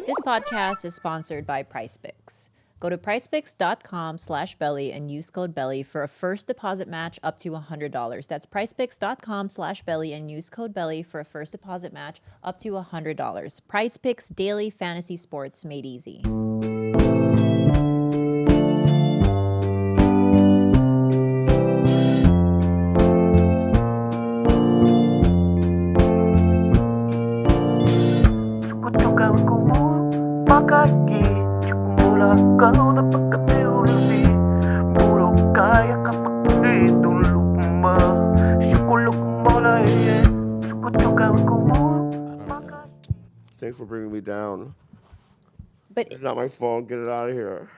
This podcast is sponsored by PricePicks. Go to PricePicks.com/belly and use code BELLY for a first deposit match up to $100. That's PricePicks.com/belly and use code BELLY for a first deposit match up to $100. PricePicks Daily Fantasy Sports Made Easy. Thanks for bringing me down. But It's not my phone. Get it out of here.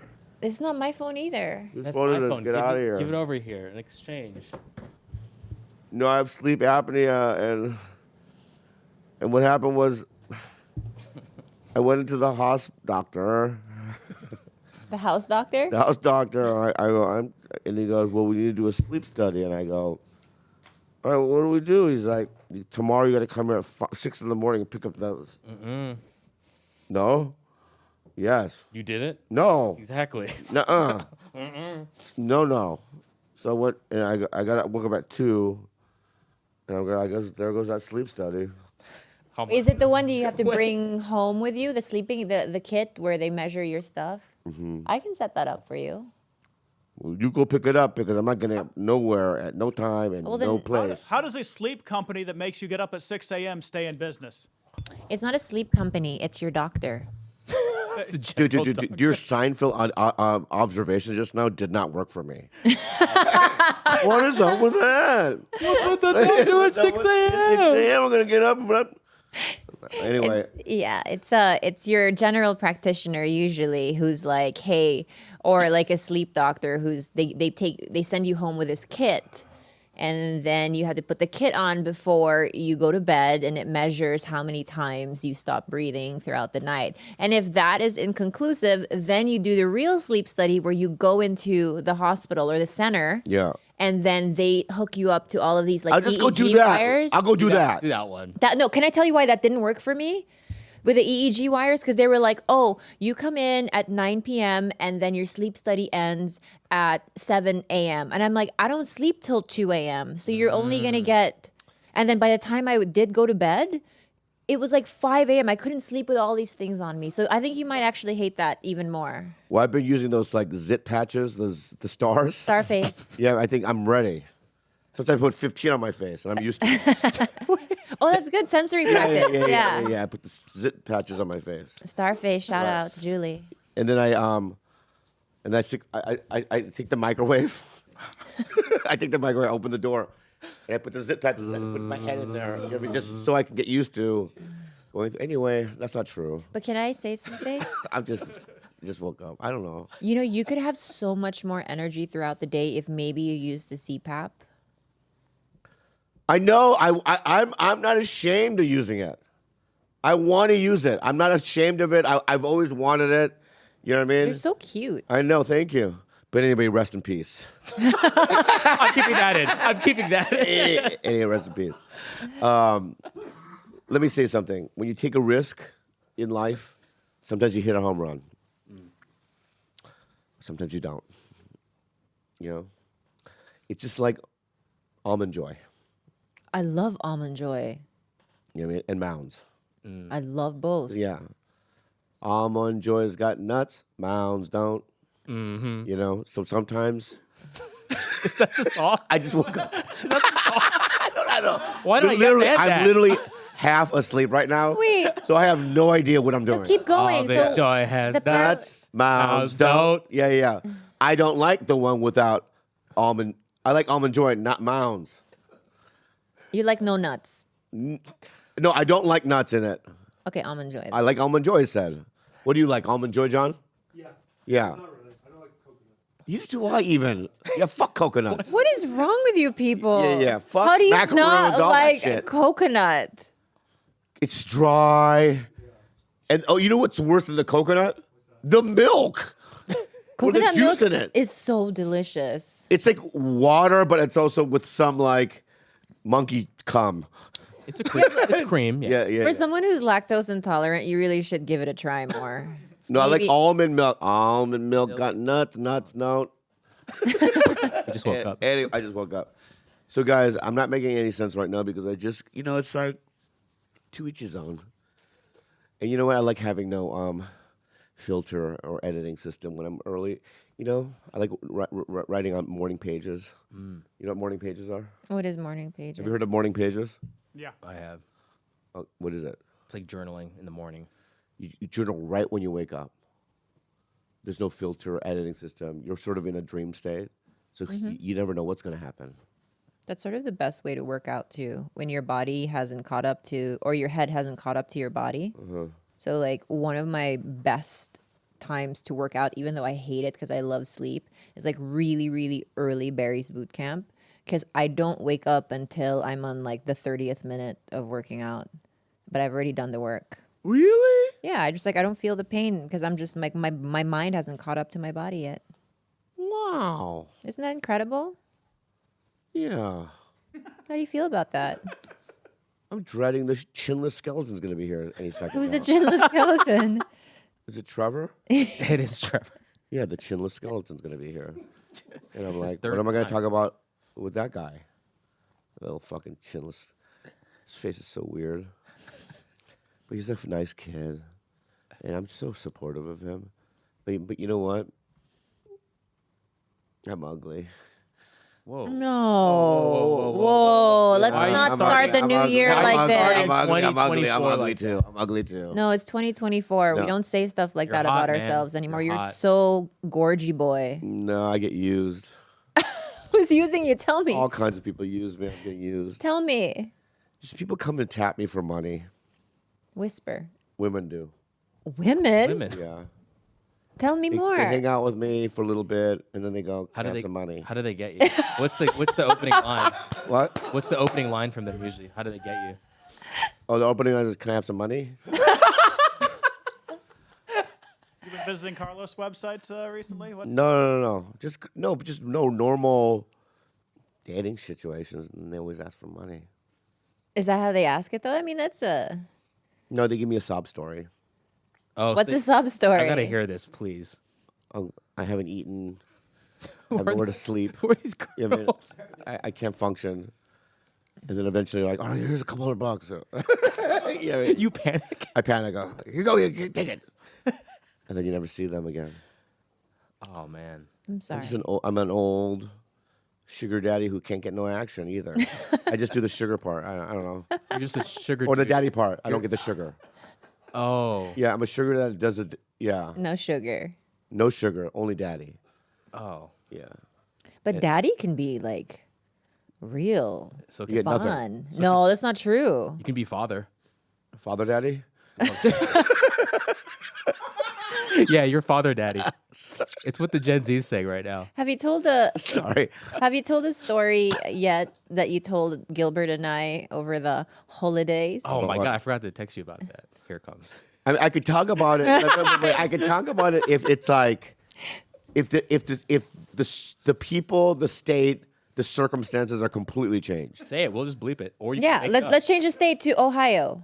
it's not my phone either. This That's phone my is phone. get out of here. Give it over here in exchange. No, I have sleep apnea, and what happened was I went into the doctor. The house doctor? The house doctor. I go, and he goes, well, we need to do a sleep study. And I go, all right, well, what do we do? He's like, tomorrow you got to come here at 6 in the morning and pick up those. No? Yes. You did it? No. Exactly. Nuh-uh. No. So what? And I woke up at 2, and I guess there goes that sleep study. How much? Is it the one that you have to bring home with you? The sleeping, the kit where they measure your stuff? Mm-hmm. I can set that up for you. Well, you go pick it up because I'm not getting nowhere at no time and Well, then- no place. How does a sleep company that makes you get up at 6 a.m. stay in business? It's not a sleep company. It's your doctor. It's a general Dude, doctor. your Seinfeld observation just now did not work for me. What is up with that? What's the doctor at 6 6 a.m.? a.m. We're gonna get up. Anyway, Yeah, it's your general practitioner usually who's like, hey, or like a sleep doctor who's they send you home with this kit. And then you have to put the kit on before you go to bed, and it measures how many times you stop breathing throughout the night. And if that is inconclusive, then you do the real sleep study where you go into the hospital or the center. yeah. And then they hook you up to all of these like I'll just EEG go do that. wires. I'll go do that. Do that one. No, can I tell you why that didn't work for me? With the EEG wires, because they were like, oh, you come in at 9 p.m. and then your sleep study ends at 7 a.m. And I'm like, I don't sleep till 2 a.m. So you're only going to get, and then by the time I did go to bed, it was like 5 a.m. I couldn't sleep with all these things on me. So I think you might actually hate that even more. Well, I've been using those like zit patches, the stars. Starface. Yeah, I think I'm ready. Sometimes I put 15 on my face, and I'm used to it. Oh, that's good sensory practice. Yeah. I put the zit patches on my face. Starface, shout out, Julie. And then I take the microwave. I take the microwave, I open the door, and I put the zip patches and I put my head in there. You know what I mean? Just so I can get used to going. Anyway, that's not true. But can I say something? I'm just woke up. I don't know. You know, you could have so much more energy throughout the day if maybe you use the CPAP. I know. I'm not ashamed of using it. I want to use it. I'm not ashamed of it. I've always wanted it. You know what I mean? You're so cute. I know. Thank you. But anyway, rest in peace. I'm keeping that in. I'm keeping that in. Anyway, rest in peace. Let me say something. When you take a risk in life, sometimes you hit a home run. Sometimes you don't. You know? It's just like Almond Joy. I love Almond Joy. You know what I mean? And Mounds. I love both. Yeah. Almond Joy's got nuts. Mounds don't. Mm-hmm. You know? So sometimes Is that the song? I just woke up. I don't. Why don't Literally, I get I'm that? literally half asleep right now. Wait. So I have no idea what I'm doing. Keep going. Almond Joy has the par- nuts. Mounds don't. Yeah. I don't like the one without almond. I like Almond Joy, not Mounds. You like no nuts. No, I don't like nuts in it. Okay, Almond Joy. I like Almond Joy, said. What do you like, Almond Joy, John? Yeah. Not really. I don't like coconut. You do I even? Yeah, fuck coconuts. What is wrong with you people? Yeah. Fuck How do you macaroons, not all that like shit. coconut? It's dry. And you know what's worse than the coconut? The milk. Or the Coconut juice milk in it. is so delicious. It's like water, but it's also with some like monkey cum. It's a cream. It's cream. Yeah. Yeah. For someone who's lactose intolerant, you really should give it a try more. No, I like Maybe- almond milk. Almond milk got nuts. No. I just woke up. Anyway, I just woke up. So, guys, I'm not making any sense right now because I just, it's like to each his own. And you know what? I like having no filter or editing system when I'm early. I like writing on morning pages. You know what morning pages are? What is morning pages? Have you heard of morning pages? Yeah. I have. Oh, what is it? It's like journaling in the morning. You journal right when you wake up. There's no filter or editing system. You're sort of in a dream state. So you never know what's going to happen. That's sort of the best way to work out too, when your body hasn't caught up to, or your head hasn't caught up to your body. So like one of my best times to work out, even though I hate it because I love sleep, is like really, really early Barry's boot camp, because I don't wake up until I'm on like the 30th minute of working out, but I've already done the work. Really? Yeah, I don't feel the pain because I'm just like, my mind hasn't caught up to my body yet. Wow. Isn't that incredible? Yeah. How do you feel about that? I'm dreading the chinless skeleton's going to be here any second. Who's the now. chinless skeleton? Is it Trevor? It is Trevor. Yeah, the chinless skeleton's going to be here. And I'm like, third what am I going to time. talk about with that guy? Little fucking chinless. His face is so weird. But he's a nice kid. And I'm so supportive of him. But you know what? I'm ugly. Whoa. No. Whoa. Let's Why are you not so start ugly? the new year like this. I'm ugly 2024 too. I'm ugly too. No, it's 2024. No. We don't say stuff like You're that hot, about man. ourselves anymore. You're You're hot. so gorgy, boy. No, I get used. Who's using you? Tell me. All kinds of people use me. I'm getting used. Tell me. Just people come and tap me for money. Whisper. Women do. Women? Women. Yeah. Tell me They more. hang out with me for a little bit, and then they go, How "Can I do have they? some money?" How do they get you? What's the opening line? What? What's the opening line from them usually? How do they get you? Oh, the opening line is, "Can I have some money?" You've been visiting Carlos' websites recently? What's No. Just no normal dating situations, and they always ask for money. Is that how they ask it, though? I mean, that's a... No, they give me a sob story. Oh, What's so the sub story? I gotta hear this, please. Oh, I haven't eaten. I have nowhere to sleep. Who are these You know what girls? I mean? I can't function. And then eventually, like, oh, here's a couple $100. Yeah, You panic. I panic. Go, here you go, here, take it. And then you never see them again. Oh man. I'm sorry. I'm an old sugar daddy who can't get no action either. I just do the sugar part. I don't know. You're just a sugar. Or the dude. daddy part. I don't get the sugar. Oh. Yeah, I'm a sugar daddy that does it. Yeah. No sugar. No sugar, only daddy. Oh. Yeah. But daddy can be, like, real So You get nothing. fun. No, that's not true. you can be father. Father daddy? Yeah, you're father daddy. It's what the Gen Z's saying right now. Have you told a Sorry. story yet that you told Gilbert and I over the holidays? Oh my what? god, I forgot to text you about that. Here it comes. I mean, I could talk about it. Wait, I could talk about it if it's like, if the people, the state, the circumstances are completely changed. Say it. We'll just bleep it. Or you Yeah, can make it up. let's change the state to Ohio.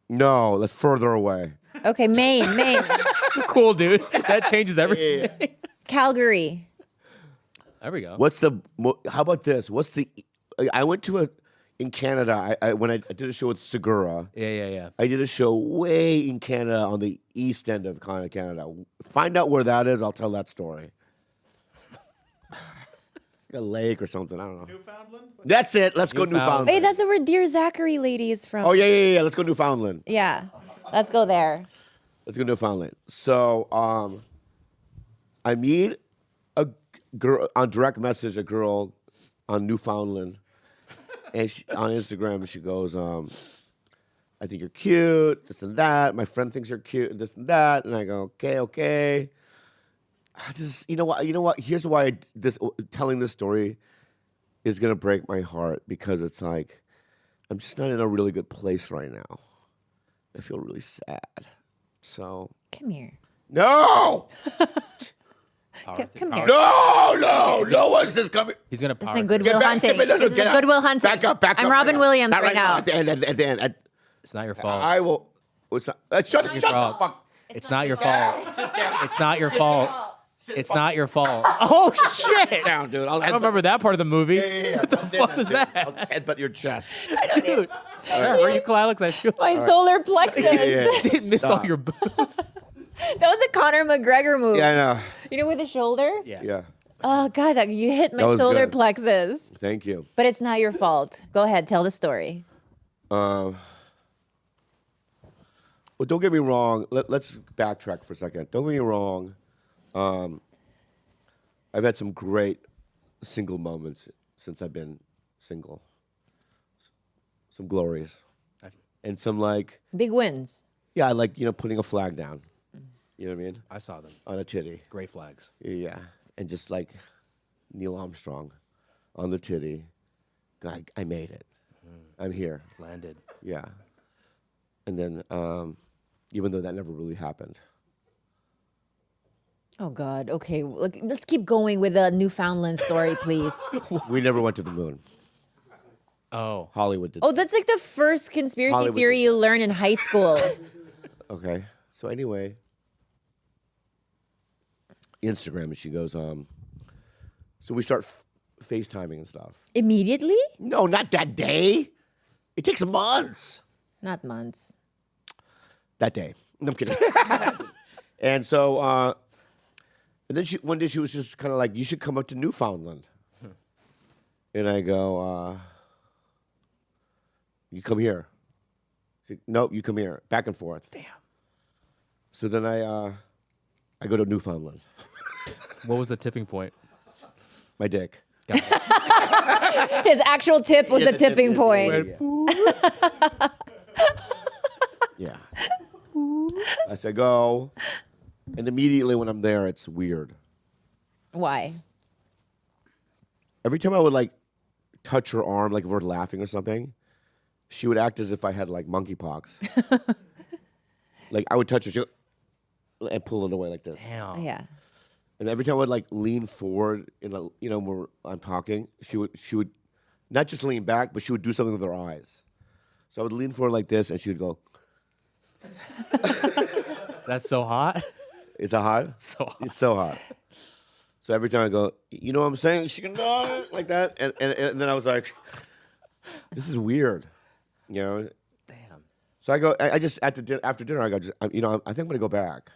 No, that's further away. Okay, Maine, Cool, dude. That changes everything. Calgary. There we go. How about this? I went to in Canada. When I did a show with Segura. Yeah. I did a show way in Canada on the east end of Canada. Find out where that is. I'll tell that story. It's like a lake or something. I don't know. Newfoundland? That's it. Let's go Newfoundland. Newfoundland. Wait, that's where Dear Zachary lady is from. Oh yeah. Let's go Newfoundland. Yeah, let's go there. Let's go Newfoundland. So I meet a girl on direct message. A girl on Newfoundland, and on Instagram she goes, "I think you're cute. This and that. My friend thinks you're cute. This and that." And I go, "Okay." You know what? Here's why telling this story is gonna break my heart, because it's like I'm just not in a really good place right now. I feel really sad. So Come here. no. Power Come here. No one's just coming. He's gonna This power. is Goodwill Hunting. No, This is get out. Goodwill Hunting. Back up. I'm Robin Williams Not right now. At the end. It's not your fault. I will. What's that? Shut the fault. fuck. It's not your fault. It's not your fault. It's not your fault. Oh shit! Down, dude. I don't remember that part of the movie. Yeah. What the fuck was that? I'll headbutt your chest. Dude, are you Khalyla? 'Cause I feel My solar plexus. Yeah. missed all your boobs. That was a Conor McGregor move. Yeah, I know. You know, with the shoulder? Yeah. Oh, God, you hit my That was solar good. plexus. Thank you. But it's not your fault. Go ahead, tell the story. Well, don't get me wrong. Let's backtrack for a second. Don't get me wrong. I've had some great single moments since I've been single. Some glories. And some Big wins. I like, putting a flag down. You know what I mean? I saw them. On a titty. Gray flags. Yeah. And just like Neil Armstrong on the titty. I made it. I'm here. Landed. Yeah. And then, even though that never really happened. Oh, God. Okay, let's keep going with the Newfoundland story, please. We never went to the moon. Oh. Hollywood did. Oh, that's like the first conspiracy Hollywood theory did. you learn in high school. Okay. So anyway, Instagram, and she goes, so we start FaceTiming and stuff. Immediately? No, not that day. It takes months. Not months. That day. No, I'm kidding. And so, and then one day she was just kind of like, you should come up to Newfoundland. And I go, you come here. She, nope, you come here. Back and forth. Damn. So then I go to Newfoundland. What was the tipping point? My dick. Got it. His actual tip was Yeah, the tipping point. Yeah. I said, go. And immediately when I'm there, it's weird. Why? Every time I would touch her arm, like if we're laughing or something, she would act as if I had monkeypox. I would touch her, and pull it away like this. Damn. Yeah. And every time I would lean forward, where I'm talking, she would not just lean back, but she would do something with her eyes. So I would lean forward like this, and she would go, That's so hot. "Is that hot? So hot. It's so hot." So every time I go, you know what I'm saying? She can go like that, and then I was like, "This is weird," Damn. So I go. I just after dinner, I go. I think I'm gonna go back.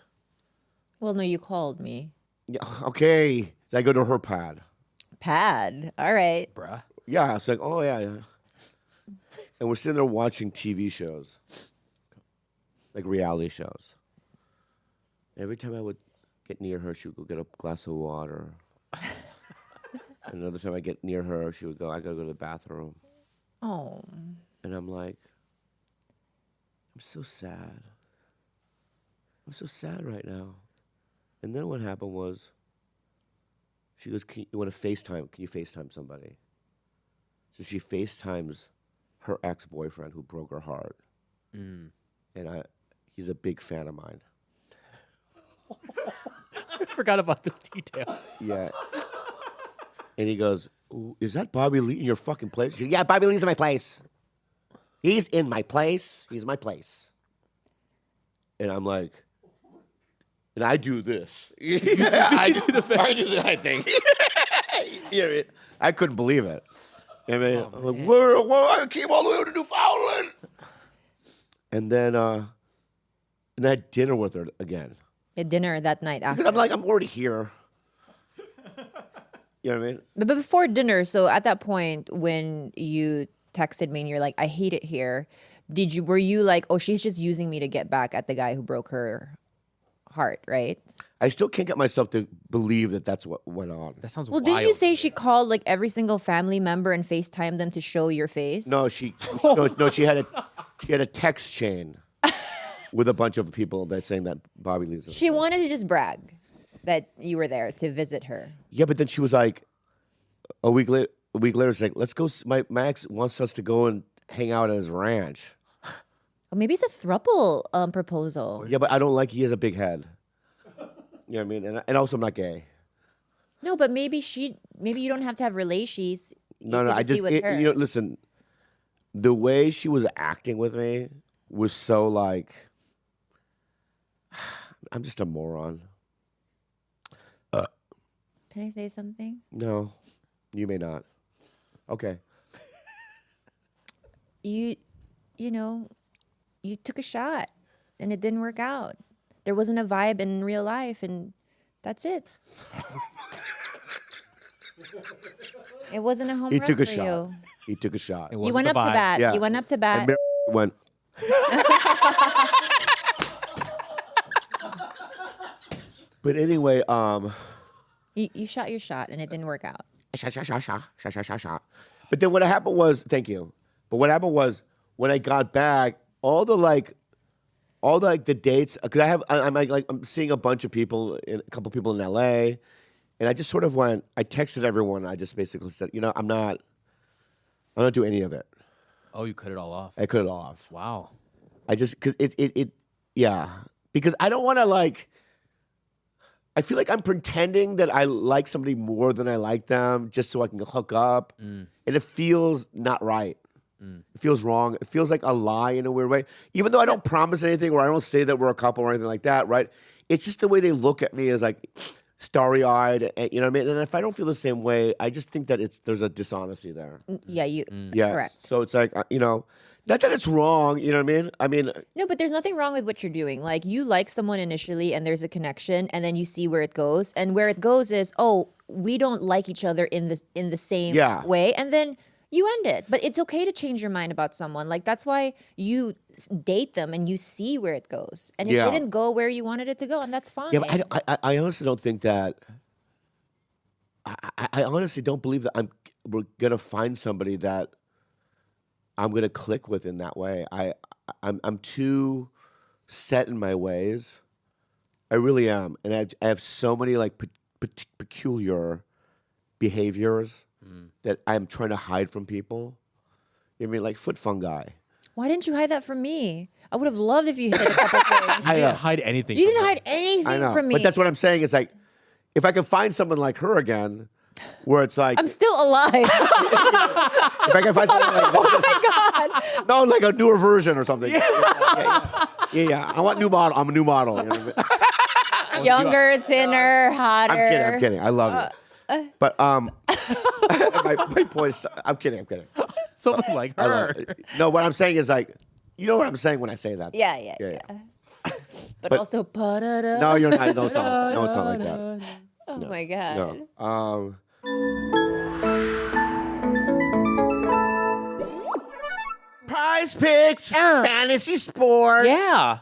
Well, no, you called me. Yeah, okay. So I go to her pad. Pad. All right. Bruh. Yeah, it's like, oh yeah. And we're sitting there watching TV shows, like reality shows. Every time I would get near her, she would go get a glass of water. And another time I get near her, she would go, I gotta go to the bathroom. Oh. And I'm like, I'm so sad. I'm so sad right now. And then what happened was, she goes, you want to FaceTime? Can you FaceTime somebody? So she FaceTimes her ex-boyfriend who broke her heart. And he's a big fan of mine. I forgot about this detail. Yeah. And he goes, "Ooh, is that Bobby Lee in your fucking place?" She goes, yeah, Bobby Lee's in my place. He's in my place. He's my place. And I'm like, and I do this. I do that thing. Yeah, I couldn't believe it. I mean, I'm like, where I came all the way over to Newfoundland. And then I had dinner with her again. At dinner that night after. Because I'm like, I'm already here. You know what I mean? But before dinner, so at that point when you texted me and you're like, I hate it here, were you like, oh, she's just using me to get back at the guy who broke her heart, right? I still can't get myself to believe that that's what went on. That sounds Well, wild. didn't you say she called like every single family member and FaceTimed them to show your face? No, she had a text chain with a bunch of people that saying that Bobby Lee's. She wanted to just brag that you were there to visit her. Yeah, but then she was like, a week later, it's like, let's go. My ex wants us to go and hang out at his ranch. Or maybe it's a throuple proposal. Yeah, but I don't like he has a big head. You know what I mean? And also I'm not gay. No, but maybe you don't have to have relations. No, could I be just, with her. listen, the way she was acting with me was so like, I'm just a moron. Can I say something? No, you may not. Okay. You took a shot and it didn't work out. There wasn't a vibe in real life, and that's it. It wasn't a home He run took a for shot. you. He took a shot. You went up to bat. Yeah. You went up to bat. And Mary went. But anyway, You shot your shot and it didn't work out. shot. But then what happened was, thank you. But what happened was when I got back, all the dates, because I'm seeing a bunch of people, a couple people in LA, and I just sort of went. I texted everyone. I just basically said, I'm not do any of it. Oh, you cut it all off. I cut it off. Wow. I just because because I don't want to I feel like I'm pretending that I like somebody more than I like them just so I can hook up, and it feels not right. It feels wrong. It feels like a lie in a weird way. Even though I don't promise anything or I don't say that we're a couple or anything like that, right? It's just the way they look at me as like starry-eyed, you know what I mean? And if I don't feel the same way, I just think that there's a dishonesty there. Yeah, Yeah. correct. So it's like, not that it's wrong, you know what I mean? I mean, No, but there's nothing wrong with what you're doing. Like, you like someone initially and there's a connection, and then you see where it goes. And where it goes is, we don't like each other in the same way. And then you end it. But it's okay to change your mind about someone. Like, that's why you date them and you see where it goes. And it didn't go where you wanted it to go, and that's fine. yeah, but I honestly don't think that. I honestly don't believe that we're gonna find somebody that I'm gonna click with in that way. I'm too set in my ways. I really am, and I have so many peculiar behaviors that I'm trying to hide from people. I mean, like foot fungi. Why didn't you hide that from me? I would have loved if you hid a couple things. I didn't hide anything. You from didn't her. hide anything I know, from me. but that's what I'm saying. It's like if I could find someone like her again, where it's like I'm still alive. if I can find someone like Oh my God. no, like a newer version or something. Yeah. I want new model. I'm a new model. You know what I mean? Younger, thinner, hotter. I'm kidding. I love you. But my point is, I'm kidding. Something like I love her. it. No, what I'm saying is like, you know what I'm saying when I say that. Yeah. But also, pa-da-da. No, you're not. No, it's not. No, it's not like that. Oh my God. No. Prize Picks, fantasy sports. Yeah.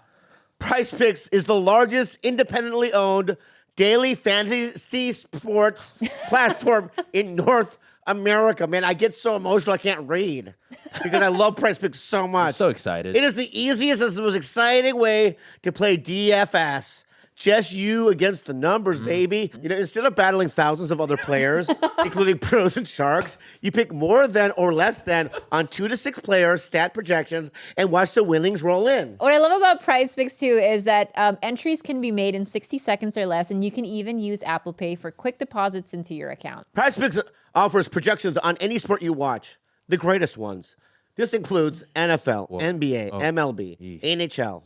Prize Picks is the largest independently owned daily fantasy sports platform in North America. Man, I get so emotional I can't read because I love Prize Picks so much. So excited. It is the easiest and the most exciting way to play DFS. Just you against the numbers, baby. Instead of battling thousands of other players, including pros and sharks, you pick more than or less than on 2 to 6 players, stat projections, and watch the winnings roll in. What I love about Prize Picks too is that entries can be made in 60 seconds or less, and you can even use Apple Pay for quick deposits into your account. Prize Picks offers projections on any sport you watch, the greatest ones. This includes NFL, NBA, MLB, NHL,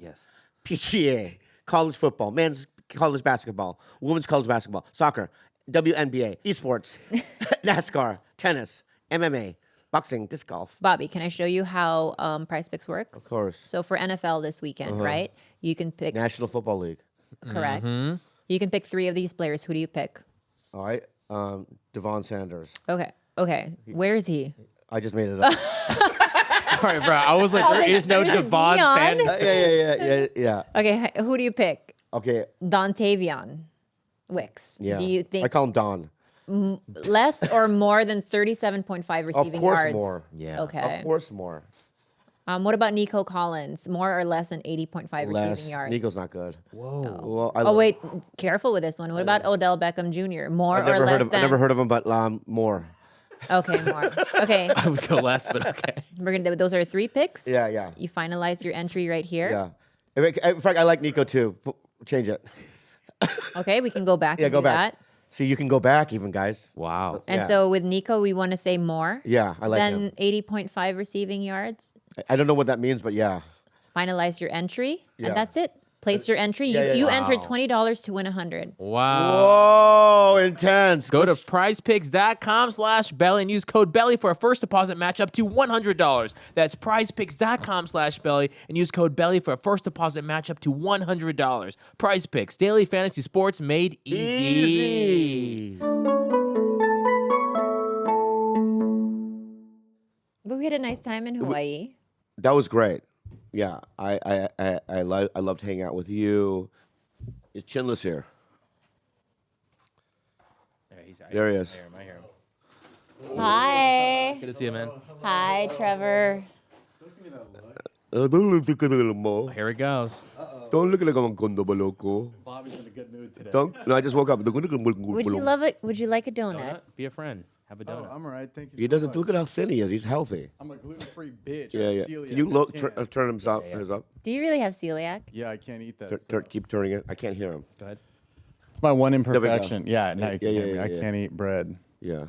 PGA, college football, men's college basketball, women's college basketball, soccer, WNBA, esports, NASCAR, tennis, MMA, boxing, disc golf. Bobby, can I show you how Prize Picks works? Of course. So for NFL this weekend, right? You can pick, National Football League. correct? You can pick 3 of these players. Who do you pick? All right. Devon Sanders. Okay. Where is he? I just made it up. All right, bro. I was like, there is no Devon Dion? fan. Yeah. Okay, who do you pick? Okay. Dontavion Wicks. Yeah. Do you think I call him Don. less or more than 37.5 receiving Of course yards? more. Yeah. Okay. Of course more. What about Nico Collins? More or less than 80.5 Less. receiving yards? Nico's not good. Whoa. Well, Oh, wait. Careful with this one. What about Odell Beckham Jr.? More I've or never less heard of. than? I never heard of him, but more. Okay, more. Okay. I would go less, but okay. We're gonna. Those are 3 picks. Yeah. You finalize your entry right here. Yeah. In fact, I like Nico too. Change it. Okay, we can go back Yeah, and go do back. that. See, you can go back even, guys. Wow. And Yeah. so with Nico, we want to say more Yeah, I like than him. 80.5 receiving yards. I don't know what that means, but yeah. Finalize your entry, Yeah. and that's it. Place your entry. Yeah, You yeah. entered Wow. $20 to win 100. Wow. Whoa, intense. Go to prizepicks.com/belly and use code BELLY for a first deposit match up to $100. That's prizepicks.com/belly and use code BELLY for a first deposit match up to $100. Prize Picks, daily fantasy sports made easy. But we had a nice time in Hawaii. That was great. Yeah, I loved hanging out with you. Is Chinless here? There he is. I hear him. Hi. Good to see you, man. Hi, Trevor. Don't look like a little more. Here it goes. Don't look like I'm going to loco. Bobby's in a good mood today. No, I just woke up. Would you love it? Would you like a donut? Be a friend. Have a donut. I'm all right. Thank you. He so doesn't much. look at how thin he is. He's healthy. I'm a gluten-free bitch. Yeah, I'm yeah. celiac. Can you I can't. turn himself his up? Do you really have celiac? Yeah, I can't eat that. stuff. Keep turning it. I can't hear him. Go ahead. It's my one we go. imperfection. Yeah, now you can Yeah, hear me. yeah, I yeah. can't eat bread Yeah.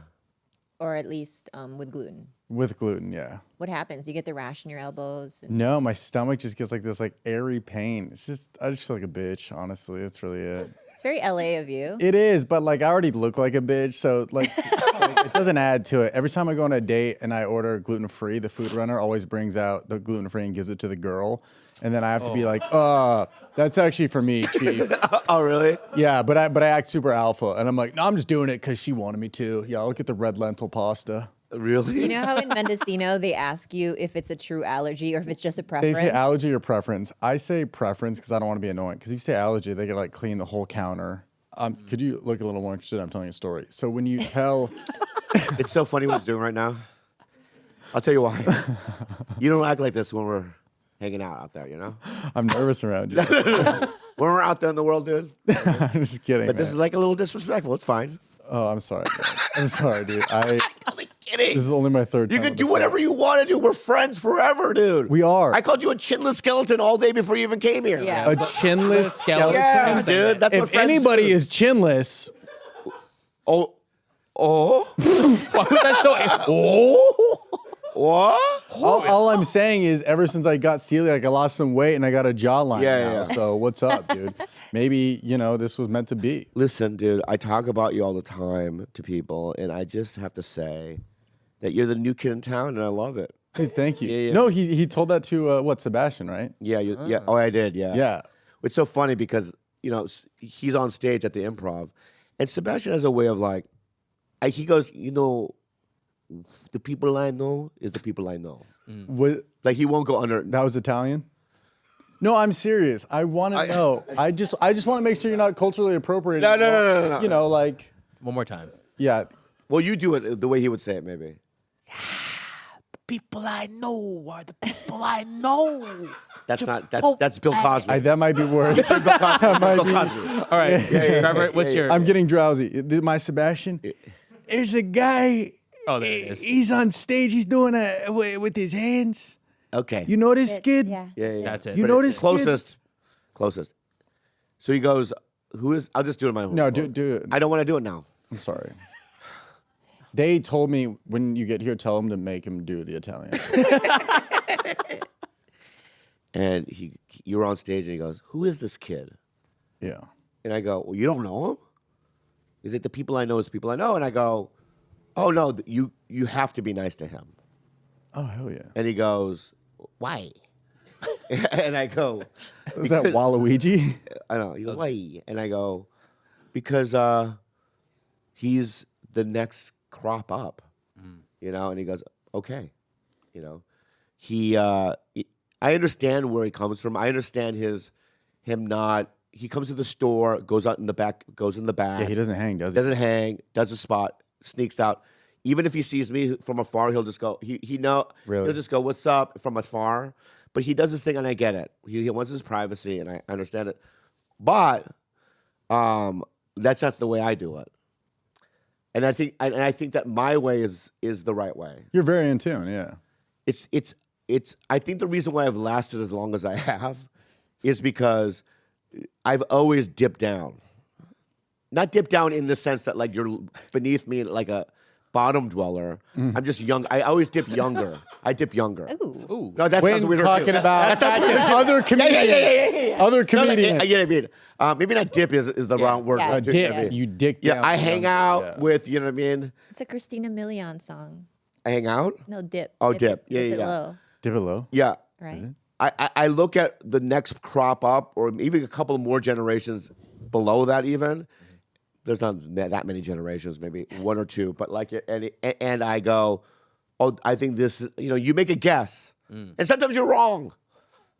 Or at least with gluten? with gluten. Yeah. What happens? You get the rash in your elbows? And No, my stomach just gets like this like airy pain. It's just I just feel like a bitch. Honestly, that's really it. it's very LA of you. It is, but like I already look like a bitch, so like, it doesn't add to it. Every time I go on a date and I order gluten free, the food runner always brings out the gluten free and gives it to the girl, and then I have to be like, that's actually for me, chief. Oh, really? Yeah, but I act super alpha, and I'm like, no, I'm just doing it because she wanted me to. Yeah, look at the red lentil pasta. Really? You know how in Mendocino they ask you if it's a true allergy or if it's just a They preference? say allergy or preference. I say preference because I don't want to be annoying. Because if you say allergy, they could like clean the whole counter. Could you look a little more interested? I'm telling you a story. So when you tell, It's so funny what he's doing right now. I'll tell you why. You don't act like this when we're hanging out there, you know? I'm nervous around you. When we're out there in the world, dude. I'm just kidding. But this man. is like a little disrespectful. It's fine. Oh, I'm sorry. Man. I'm sorry, dude. I'm kidding. This is only my third You time. can with do this whatever you want to do. We're friends forever, dude. We are. I called you a chinless skeleton all day before you even came here. Yeah. A chinless skeleton. Yeah, dude. That's what If friends anybody do. is chinless, Oh. Why was that so? Oh. What? all I'm saying is ever since I got celiac, I lost some weight and I got a jawline Yeah, now. yeah. So what's up, dude? Maybe, this was meant to be. Listen, dude, I talk about you all the time to people, and I just have to say that you're the new kid in town, and I love it. Hey, thank you. Yeah, yeah. No, he told that to Sebastian, right? Yeah, yeah. Oh, I did. Yeah. Yeah. It's so funny because he's on stage at the Improv, and Sebastian has a way of like, he goes, the people I know is the people I know. What, Like he won't go under. that was Italian? No, I'm serious. I want to know. I just want to make sure you're not culturally appropriating. No. Like, One more time. yeah. Well, you do it the way he would say it, maybe. People I know are the people I know. That's not. That's Bill Cosby. That might be worse. Bill Cosby. might Bill be- Cosby. All right, Trevor, what's your? I'm getting drowsy. My Sebastian. There's a guy. Oh, there it is. He's on stage. He's doing with his hands. Okay. You know this kid? Yeah. Yeah. That's it. You know this Closest. So he goes, who is, I'll just do it in my own. No, do it. I don't want to do it now. I'm sorry. They told me when you get here, tell him to make him do the Italian. And you were on stage and he goes, who is this kid? Yeah. And I go, well, you don't know him? Is it the people I know is the people I know? And I go, oh no, you have to be nice to him. Oh, hell yeah. And he goes, why? And I go, Is that Waluigi? I know. He goes, why? And I go, because he's the next crop up, And he goes, okay, I understand where he comes from. I understand him not. He comes to the store, goes in the back. Yeah, he doesn't hang, does he? Doesn't hang. Does a spot. Sneaks out. Even if he sees me from afar, he'll just go. Really? He'll just go, "What's up?" from afar. But he does his thing, and I get it. He wants his privacy, and I understand it. But that's not the way I do it. And I think that my way is the right way. You're very in tune, yeah. It's I think the reason why I've lasted as long as I have is because I've always dipped down. not dip down in the sense that like you're beneath me like a bottom dweller. I'm just young. I always dip younger. I dip younger. Ooh. No, that When sounds weird. talking about that sounds weird. other comedians. Other No, comedians. you know what I mean? Maybe not dip is the wrong word. Yeah. but Dip. I mean, You dick Yeah, down I to hang younger, out yeah. with, you know what I mean? It's a Christina Milian song. I hang out? No, dip. Oh, Dip dip. it- Yeah, dip yeah, it yeah. low. Dip it low. Yeah. Right. I look at the next crop up, or even a couple more generations below that. Even there's not that many generations, maybe one or two. But like, and I go, oh, I think this. You make a guess, and sometimes you're wrong.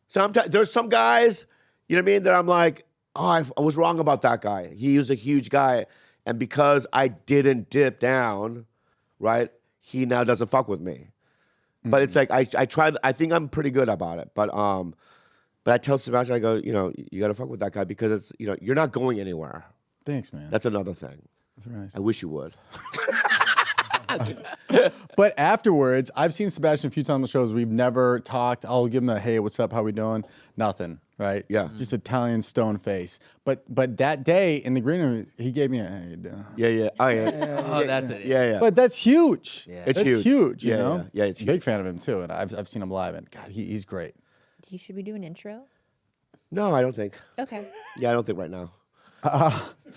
Sometimes there's some guys, you know what I mean, that I'm like, oh, I was wrong about that guy. He was a huge guy, and because I didn't dip down, right, he now doesn't fuck with me. But it's like I try. I think I'm pretty good about it. But I tell Sebastian, I go, you got to fuck with that guy because it's you're not going anywhere. Thanks, man. That's another thing. That's nice. I wish you would. But afterwards, I've seen Sebastian a few times on the shows. We've never talked. I'll give him a hey, what's up? How we doing? Nothing, right? Yeah. Just Italian stone face. But that day in the green room, he gave me a hey. you doing? Yeah. Oh yeah. Oh, that's it. Yeah. But that's huge. Yeah. It's That's huge. huge. You Yeah, know. yeah, it's Big huge. fan of him too, and I've seen him live, and God, he's great. Should we do an intro? No, I don't think. Okay. Yeah, I don't think right now.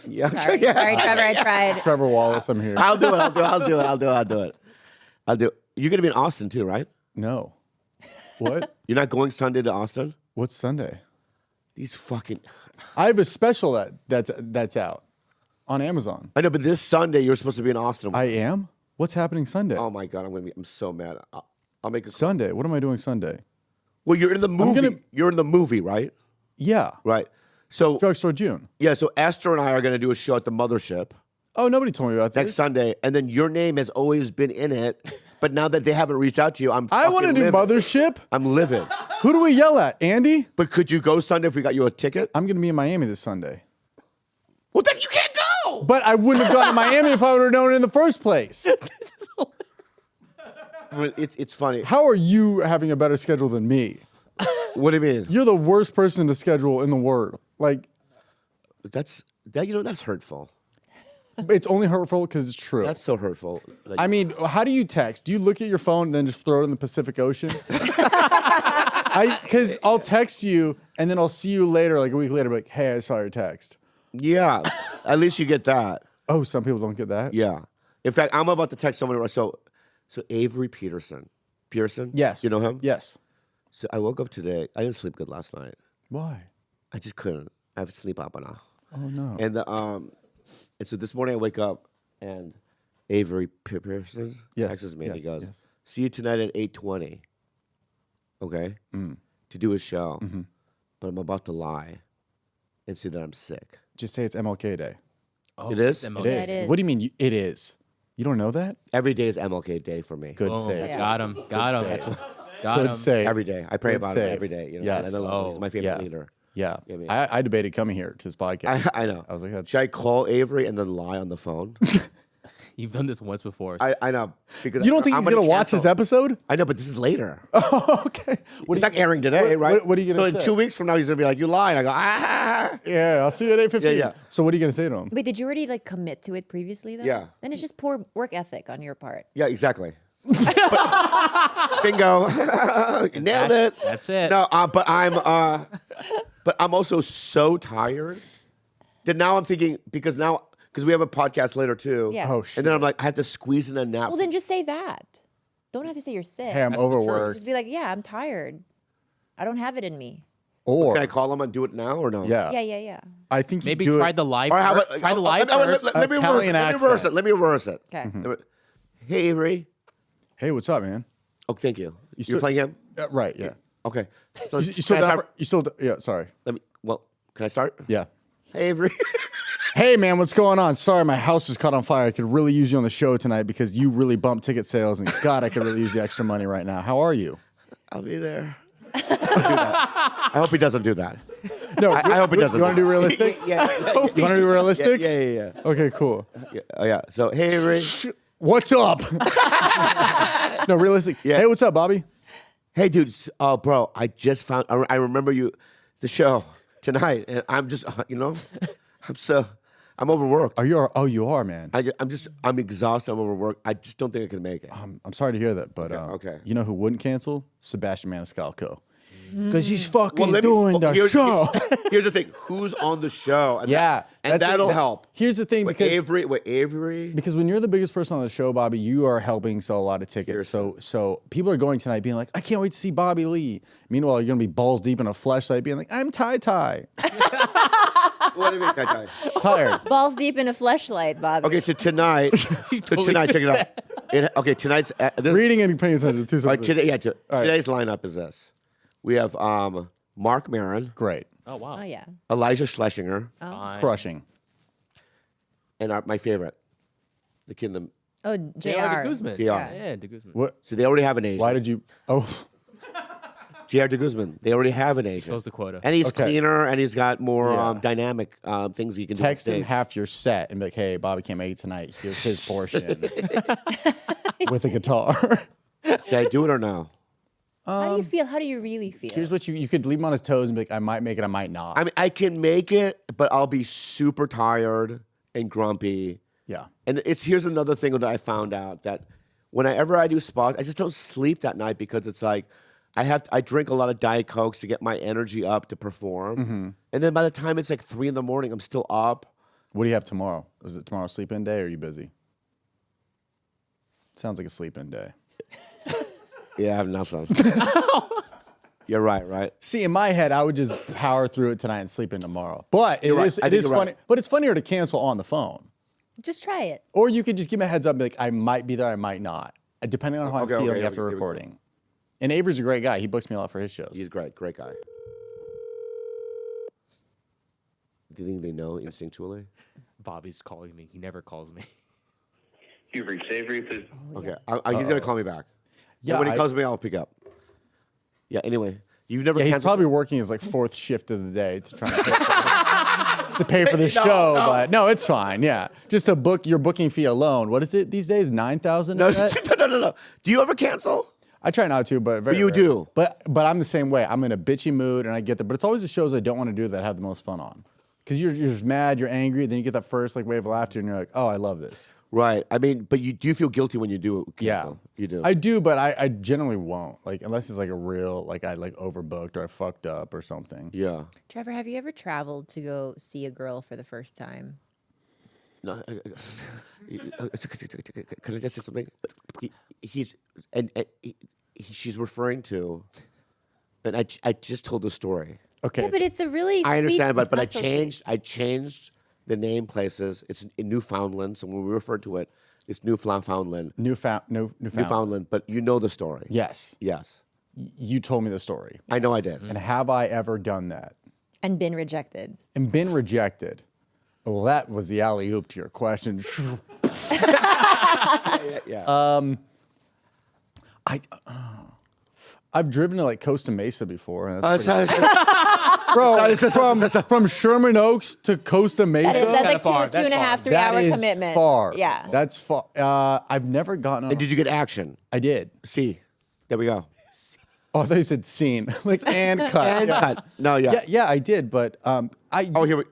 Yeah. Sorry, yeah. sorry, Trevor. I tried. Trevor Wallace, I'm here. I'll do it. You're gonna be in Austin too, right? No. What? You're not going Sunday to Austin? What's Sunday? These fucking. I have a special that's out on Amazon. I know, but this Sunday you're supposed to be in Austin. I am. What's happening Sunday? Oh my god, I'm so mad. I'll make a. Sunday. What am I doing Sunday? Well, you're in the movie. gonna- You're in the movie, right? Yeah. Right. So Drugstore June. yeah, so Esther and I are gonna do a show at the Mothership Oh, nobody told me about next this. Sunday, and then your name has always been in it. But now that they haven't reached out to you, I want to do Mothership. I'm livid. Who do we yell at? Andy? But could you go Sunday if we got you a ticket? I'm going to be in Miami this Sunday. Well, then you can't go. But I wouldn't have gone to Miami if I would have known it in the first place. It's funny. How are you having a better schedule than me? What do you mean? You're the worst person to schedule in the world. Like, That's hurtful. it's only hurtful because it's true. That's so hurtful. Like, I mean, how do you text? Do you look at your phone and then just throw it in the Pacific Ocean? Because I'll text you and then I'll see you later, like a week later, like, hey, I saw your text. yeah, at least you get that. Oh, some people don't get that? Yeah. In fact, I'm about to text someone. So Avery Peterson. Yes. You know him? Yes. So I woke up today. I didn't sleep good last night. Why? I just couldn't. I have sleep apnea. Oh, no. And so this morning I wake up and Avery Pearson Yes, texts me and he yes, goes, yes. "See you tonight at 8:20." Okay, to do a show, but I'm about to lie and say that I'm sick. Just say it's MLK Day. Oh, It is? it's It MLK. is. it is. What do you mean it is? You don't know that? Every day is MLK Day for me. Good Boom. save. Yeah. Got him. Got him. Got Good him. save. Every day, I pray Good about it save. every day. You know, Yes. and I love him. He's my favorite Yeah. leader. Yeah. Yeah, man. I debated coming here to this podcast. I know. I was like, that's- should I call Avery and then lie on the phone? You've done this once before. I know because You don't think I'm he's going to watch this cancel. episode? I know, but this is later. Okay. It's not airing today, right? what are you gonna So in say? 2 weeks from now, he's gonna be like, "You lied." I go, "Ah." Yeah, I'll see you at 8:15. Yeah, yeah. So what are you going to say to him? Wait, did you already like commit to it previously though? Yeah. Then it's just poor work ethic on your part. Yeah, exactly. Bingo, you nailed it. That's it. No, but I'm also so tired that now I'm thinking because we have a podcast later too. Yeah. Oh, shit. And then I'm like, I have to squeeze in a nap. Well, then just say that. Don't have to say you're sick. Hey, I'm That's the truth. overworked. Just be like, yeah, I'm tired. I don't have it in me. Or, Can I call him and do it now or no? yeah. Yeah. I think you Maybe do try it. the live. All right, how first. about, Try the live first. Let me reverse it. Italian Let me reverse it. Okay. Hey, Avery. Hey, what's up, man? Oh, thank you. You're still- playing him? Right, yeah. Okay. So You still can I down start? for, you still, yeah, sorry. Can I start? Yeah. Hey, Avery. Hey, man, what's going on? Sorry, my house is caught on fire. I could really use you on the show tonight because you really bumped ticket sales, and God, I could really use the extra money right now. How are you? I'll be there. I hope he doesn't do that. No, I hope he doesn't. You want to do realistic? Yeah. You want to do realistic? Yeah. Okay, cool. Yeah. So, hey, Avery. What's up? No, realistic. Yeah. Hey, what's up, Bobby? Hey, dude. Oh, bro. I just found. I remember the show tonight, and I'm just, I'm I'm overworked. Are you? Oh, you are, man. I'm exhausted. I'm overworked. I just don't think I can make it. I'm sorry to hear that, but okay. you know who wouldn't cancel? Sebastian Maniscalco. Because he's Well, fucking doing the show. Here's the thing: who's on the show? And Yeah, that'll help. Here's the thing, because Avery. Because when you're the biggest person on the show, Bobby, you are helping sell a lot of tickets. So people are going tonight being like, I can't wait to see Bobby Lee. Meanwhile, you're gonna be balls deep in a fleshlight being like, I'm tie. What do you mean, Kai? Tired. Balls deep in a fleshlight, Bobby. Okay, so tonight, check it out. Tonight's this. Reading and paying attention to All right, something. today's lineup is this. We have Mark Maron, Great. Oh, wow. Oh yeah. Elijah Schlesinger, Fine. Crushing. and my favorite, the kid in the. Oh, J.R. Jr. de Guzman. JR. Yeah, de Guzman. What? So they already have an Asian. Why did you? Oh, JR de Guzman. They already have an Asian. Fills the quota. And he's Okay. cleaner, and he's got more Yeah. dynamic things he can do. text on him stage. half your set and be like, hey, Bobby can't make it tonight. Here's his portion with a guitar. Should I do it or no? How do you feel? How do you really feel? Here's what you could leave him on his toes and be like, I might make it, I might not. I mean, I can make it, but I'll be super tired and grumpy. Yeah. And here's another thing that I found out, that whenever I do spots, I just don't sleep that night because it's like I drink a lot of Diet Cokes to get my energy up to perform. Mm-hmm. And then by the time it's like 3 a.m, I'm still up. What do you have tomorrow? Is it tomorrow sleep-in day or are you busy? Sounds like a sleep-in day. Yeah, I have nothing. You're right? See, in my head, I would just power through it tonight and sleep in tomorrow. But it right. is I it think is you're funny. right. But it's funnier to cancel on the phone. Just try it. Or you could just give me a heads up and be like, I might be there, I might not. Depending on how I'm feeling after here we go. recording. And Avery's a great guy. He books me a lot for his shows. He's great guy. Do you think they know instinctually? Bobby's calling me. He never calls me. You've reached Avery. Please. Okay, he's gonna call me back. Yeah, when he calls me, I'll pick up. Yeah. Anyway, you've never. Yeah, he's canceled- probably working his like 4th shift of the day to try to pay for the show. But no, it's fine. Yeah, just to book your booking fee alone. What is it these days? 9,000. No. Do you ever cancel? I try not to, but very you rare. do. But I'm the same way. I'm in a bitchy mood, and I get there. But it's always the shows I don't want to do that I have the most fun on. Because you're just mad, you're angry, then you get that first like wave of laughter, and you're like, oh, I love this. Right. I mean, but you do feel guilty when you do cancel. Yeah, You do. I do, but I generally won't. Like unless it's like a real like I like overbooked or I fucked up or something. Yeah. Trevor, have you ever traveled to go see a girl for the first time? No. Can I just say something? She's referring to, and I just told the story. Okay. Yeah, but it's a really. I understand, sweet- but I not so sweet. changed the name places. It's in Newfoundland, so when we refer to it, it's Newfoundland. Newfoundland, but you know the story. Yes. Yes. You told me the story. I know I did. And have I ever done that? And been rejected. And been rejected? Well, that was the alley oop to your question. Yeah. I've driven to like Costa Mesa before. And Uh, that's so- bro, from Sherman Oaks to Costa Mesa. That's kinda like far. two and a That's half, far. 3 That hour is commitment. far. Yeah. That's far. I've never gotten on. and did you get action? I did. See, there we go. Oh, I thought you said scene. Like, and cut. And Yeah. cut. No, yeah. Yeah, I did, but I. Oh, here we.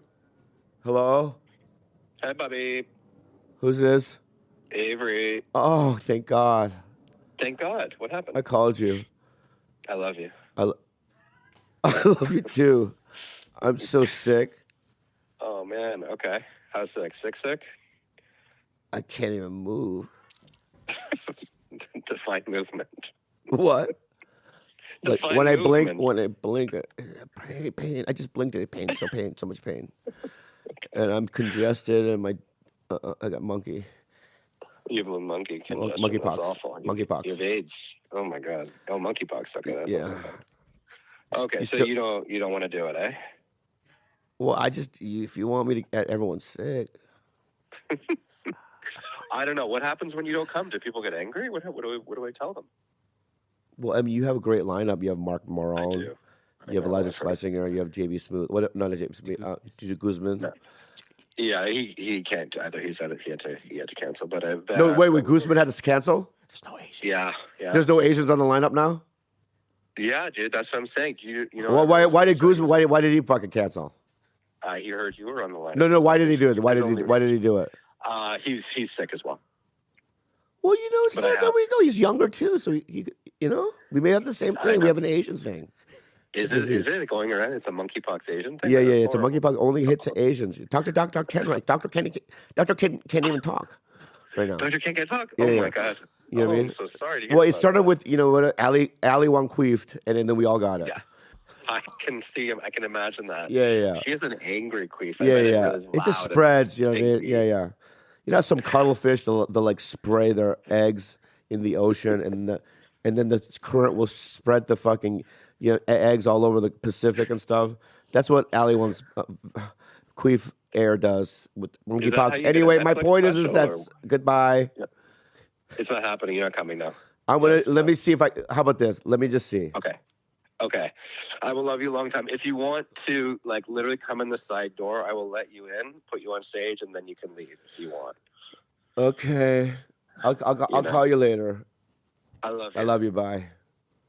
Hello. Hi, Bobby. Who's this? Avery. Oh, thank God. Thank God. What happened? I called you. I love you. I love you too. I'm so sick. Oh, man. Okay. How's sick? Sick? I can't even move. Define movement. What? Like Define when I movement. blink, pain. I just blinked at pain, so much pain, and I'm congested, and I got monkey. You have a monkey congestion. Monkeypox. That's awful. Monkeypox. You have AIDS. Oh my God. Oh, monkeypox. Okay, that's Yeah. not so bad. Okay, You so still- you don't want to do it, eh? Well, if you want me to get everyone sick, I don't know. What happens when you don't come? Do people get angry? What do I tell them? well, I mean, you have a great lineup. You have Mark I Morone, do. you have know, Elijah I've heard. Schlesinger, you have JB Smooth. What? Not JB Smooth. TJ Guzman. Yeah, he can't either. He said he had to cancel. But I've No, wait. Guzman had to cancel. There's no Asian. Yeah. There's no Asians on the lineup now. Yeah, dude. That's what I'm saying. You know. Well, why did everyone's Guzman? Why did he fucking cancel? He heard you were on the line. No. Why did he do it? Why He's did only- he do it? He's sick as well. Well, you know, so But I there have- we go. He's younger too, so he you know, we may have the same thing. We have an Asian thing. Is it going around? It's a monkeypox Asian thing? Yeah, That's it's a horrible. monkeypox. Only hits Asians. Talk to Dr. Ken. Right? Dr. Ken can't even talk right now. Doctor can't get talk. Yeah, Oh yeah. my god. You know what I mean? I'm so sorry to hear Well, it about started that. with, you know what, Ali Wong queefed, and then we all got it. Yeah. I can see him. I can imagine that. Yeah. She is an angry queef. I Yeah, bet yeah. It, is It just loud and spreads, you know what I mean? stinky. Yeah. You know, some cuttlefish, they'll like spray their eggs in the ocean, and then the current will spread the fucking eggs all over the Pacific and stuff. That's what Ali Wong's queef air does with how monkeypox. you get a Anyway, my Netflix point is special, that's goodbye. It's not happening. You're not coming now. I'm gonna Yes, let me see if I. How about this? Let me just see. Okay. I will love you a long time. If you want to, like, literally come in the side door, I will let you in, put you on stage, and then you can leave if you want. Okay, I'll know. call you later. I love you. I love you. Bye.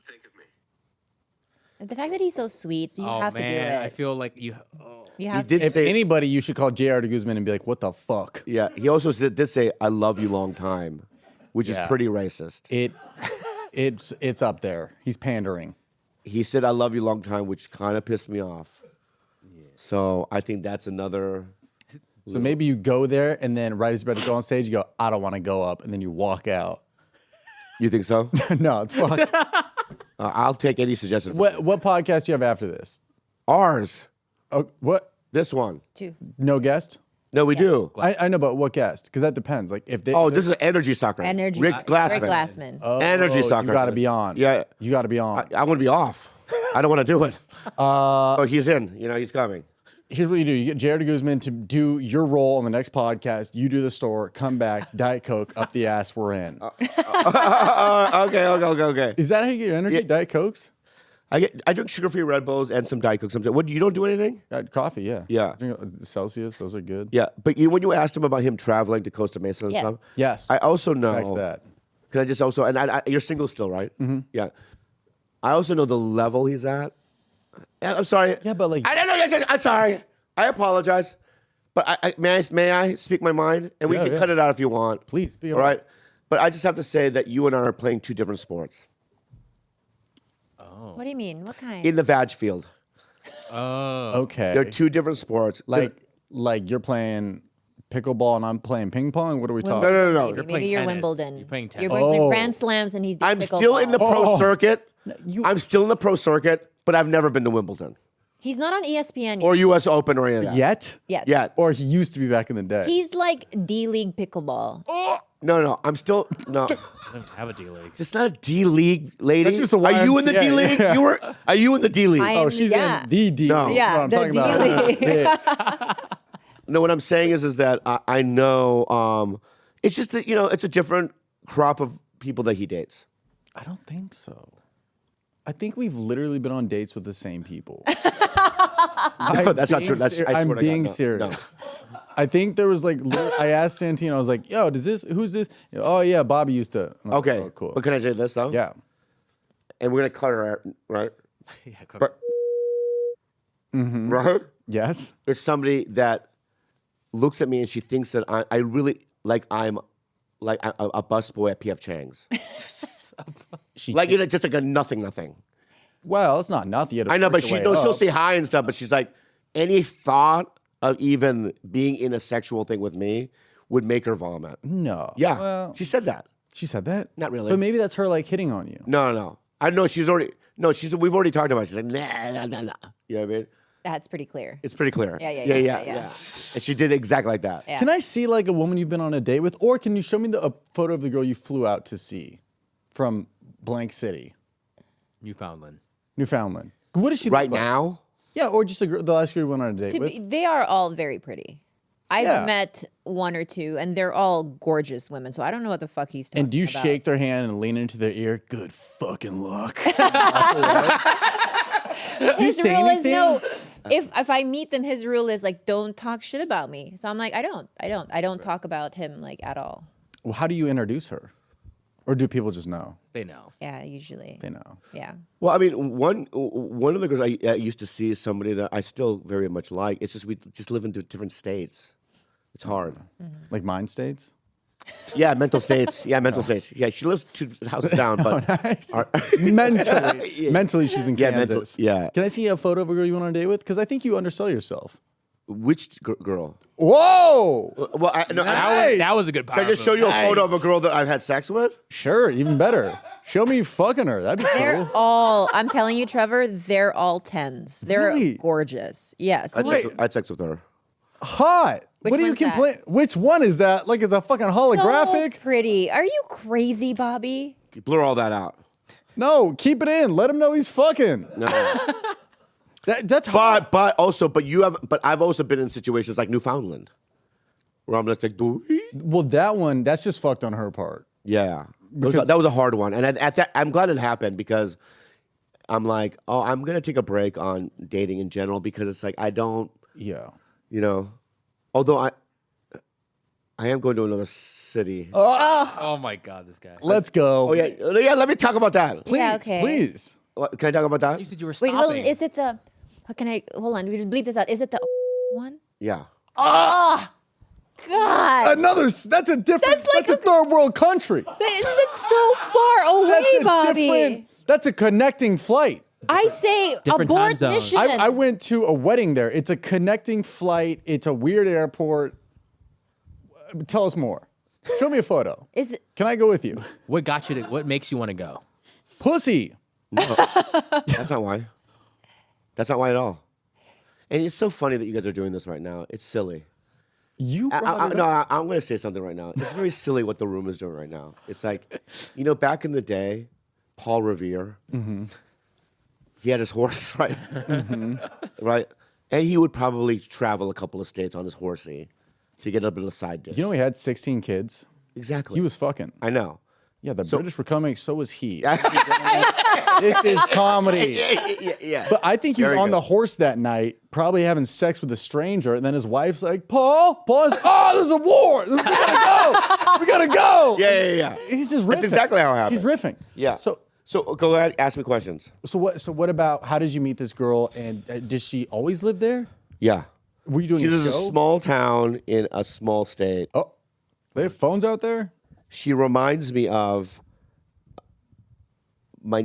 Think of me. The fact that he's so sweet, so you have to do it. I feel like you. Oh. You He have did If say, anybody, you should call J.R. de Guzman and be like, "What the fuck?" yeah. He also did say, "I love you long time," which is Yeah. pretty racist. It's up there. He's pandering. He said, "I love you long time," which kind of pissed me off. So I think that's another. So maybe you go there and then right as you're about to go on stage, you go, "I don't want to go up," and then you walk out. You think so? No, it's fucked. I'll take any suggestions. What podcast do you have after this? Ours. Oh, what? This one. to. No guest? No, we do. I know, but what guest? Because that depends. Like if they. Oh, this is energy soccer. Energy. Rick Glassman. Rick Glassman. Energy Oh, soccer. You got to be on. Yeah. You got to be on. I want to be off. I don't want to do it. Oh, he's in. You know, he's coming. Here's what you do: you get Jared de Guzman to do your role on the next podcast. You do the store, come back, Diet Coke up the ass. We're in. Okay. Is that how you get your energy? Yeah. Diet Cokes? I drink sugar-free Red Bulls and some Diet Coke sometimes. What, you don't do anything? Coffee, yeah. Yeah. Drink Celsius, those are good. Yeah, but when you asked him about him traveling to Costa Mesa and Yeah. stuff, Yes. I also know. Back to that. Can I just also, and you're single still, right? Mm-hmm. Yeah. I also know the level he's at. I'm sorry. Yeah, but like- I don't know. I'm sorry. I apologize. But may I speak my mind? And we Yeah, can yeah. cut it out if you want. Please, be all right. But I just have to say that you and I are playing two different sports What do you mean? What kind? in the vag field. Okay. They're two different sports. like you're playing pickleball and I'm playing ping pong? What are we talking No. Maybe, You're playing maybe you're tennis. Wimbledon. You're playing You're tennis. going to Oh. Grand Slams and he's doing I'm still in the pro circuit. I'm still in the pro circuit, but I've never been to Wimbledon He's not on ESPN or U.S. Open or any of that. Yet? yet. Yet. Or he used to be back in the day. He's like D-League pickleball. No. I'm still no. I don't have a D league. It's not a D League, lady. That's just the Are you in the YMCA, D League? yeah. Are you in the D League? I- Oh, she's Yeah. in the D. No. League. Yeah, That's what the I'm talking D-League. about. No, what I'm saying is that I know it's just that it's a different crop of people that he dates. I don't think so. I think we've literally been on dates with the same people. No, that's not true. That's I I'm swear to God, being no. serious. I think there was like I asked Santino, I was like, "Yo, who's this?" Oh yeah, Bobby used to. I'm like, Okay, "Oh, cool. But can I say this though? Yeah. And we're gonna cut her out, right? Yeah, But right? Yes. It's somebody that looks at me and she thinks that I really I'm like a busboy at PF Chang's. Like just like a nothing. Well, it's not nothing. You had to I know, work but your way she'll up. say hi and stuff, but she's like, any thought of even being in a sexual thing with me would make her vomit. No. Yeah, Well, she said that. she said that. Not really. But maybe that's her like hitting on you. No. I know we've already talked about it. She's like, nah. You know what I mean? That's pretty clear. It's pretty clear. Yeah. And she did exactly like that. Yeah. Can I see like a woman you've been on a date with, or can you show me a photo of the girl you flew out to see from blank city, Newfoundland. Newfoundland? What does she Right look like? now, Yeah, or just the last girl you went on a date with. They are all very pretty. I've Yeah. met one or two, and they're all gorgeous women. So I don't know what the fuck he's talking And do you about. shake their hand and lean into their ear? Good fucking luck. Do you His say rule anything? is no. If I meet them, his rule is like don't talk shit about me. So I'm like I don't talk about him like at all. Well, how do you introduce her? Or do people just know? They know. Yeah, usually. They know. Yeah. Well, I mean, one of the girls I used to see is somebody that I still very much like. It's just we just live in different states. It's hard. Like mind states? Yeah, mental states. Yeah, mental states. Yeah, she lives 2 houses down, but Mentally, she's in Yeah, Kansas. yeah. Can I see a photo of a girl you went on a date with? Because I think you undersell yourself. Which girl? Whoa! Well, That was a good power can I just show move. you a photo of a girl that I've had sex with? Sure, even better. Show me you fucking her. That'd be They're cool. all, I'm telling you, Trevor, they're all 10s. They're Really? gorgeous. Yes. I had sex with her. Hot. Which what do you one's that? complain? Which one is that? Like, it's a fucking holographic? So pretty. Are you crazy, Bobby? Blur all that out. No, keep it in. Let him know he's fucking. No. That's hot. But I've also been in situations like Newfoundland where I'm just like, Well, that's just fucked on her part. yeah. That was a hard one. And at that, I'm glad it happened because I'm like, oh, I'm going to take a break on dating in general because it's like, I don't, Yeah. although I am going to another city. Oh my God, this guy. Let's go. Oh, yeah. Let me talk about that. Please, Yeah, okay. please. Can I talk about that? You said you were Wait, stopping. hold on. Is it the, hold on. We just bleep this out. Is it the one? Yeah. God. That's a different, that's a third world country. That's so far away, Bobby. That's a connecting flight. I say Different abort time zone. mission. I went to a wedding there. It's a connecting flight. It's a weird airport. Tell us more. Show me a photo. Is it, Can I go with you? What makes you want to go? Pussy. No, that's not why. That's not why at all. And it's so funny that you guys are doing this right now. It's silly. You brought it No, up. I'm going to say something right now. It's very silly what the room is doing right now. It's like, back in the day, Paul Revere, he had his horse, right? Right? And he would probably travel a couple of states on his horsey to get a bit of a side dish. You know he had 16 kids? Exactly. He was fucking. I know. Yeah, the British were coming, so was he. This is comedy. Yeah. But I think he was Very on good. the horse that night, probably having sex with a stranger, and then his wife's like, Paul, there's a war. We gotta go. We gotta go. Yeah. He's just riffing. That's exactly how it happened. He's riffing. Yeah. So go ahead, ask me questions. what about, how did you meet this girl, and did she always live there? Yeah. Were you doing She a lives in show? a small town in a small state. Oh, they have phones out there? She reminds me of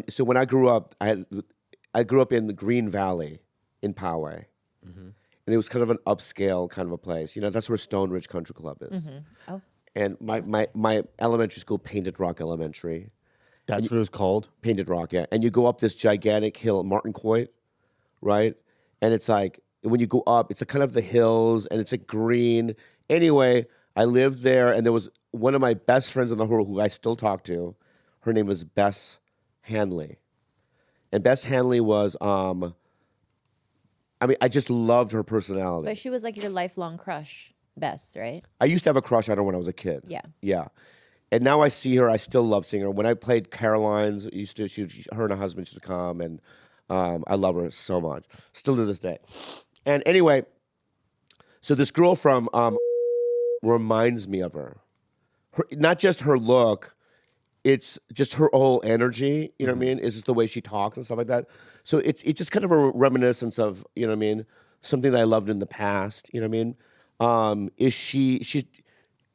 so when I grew up, I grew up in the Green Valley in Poway. And it was kind of an upscale kind of a place. That's where Stone Ridge Country Club is. oh, And my elementary school, Painted Rock Elementary. That's what it was called? Painted Rock, yeah. And you go up this gigantic hill, Martin Coit, right? And it's like, when you go up, it's a kind of the hills, and it's a green. Anyway, I lived there, and there was one of my best friends in the world who I still talk to. Her name was Bess Hanley. And Bess Hanley was, I just loved her personality. but she was like your lifelong crush, Bess, right? I used to have a crush on her when I was a kid. Yeah. Yeah. And now I see her, I still love seeing her. When I played Caroline's, her and her husband used to come, and I love her so much. Still to this day. And anyway, so this girl from reminds me of her. Not just her look, it's just her whole energy, you know what I mean? It's just the way she talks and stuff like that. So it's just kind of a reminiscence of, you know what I mean, something that I loved in the past, you know what I mean?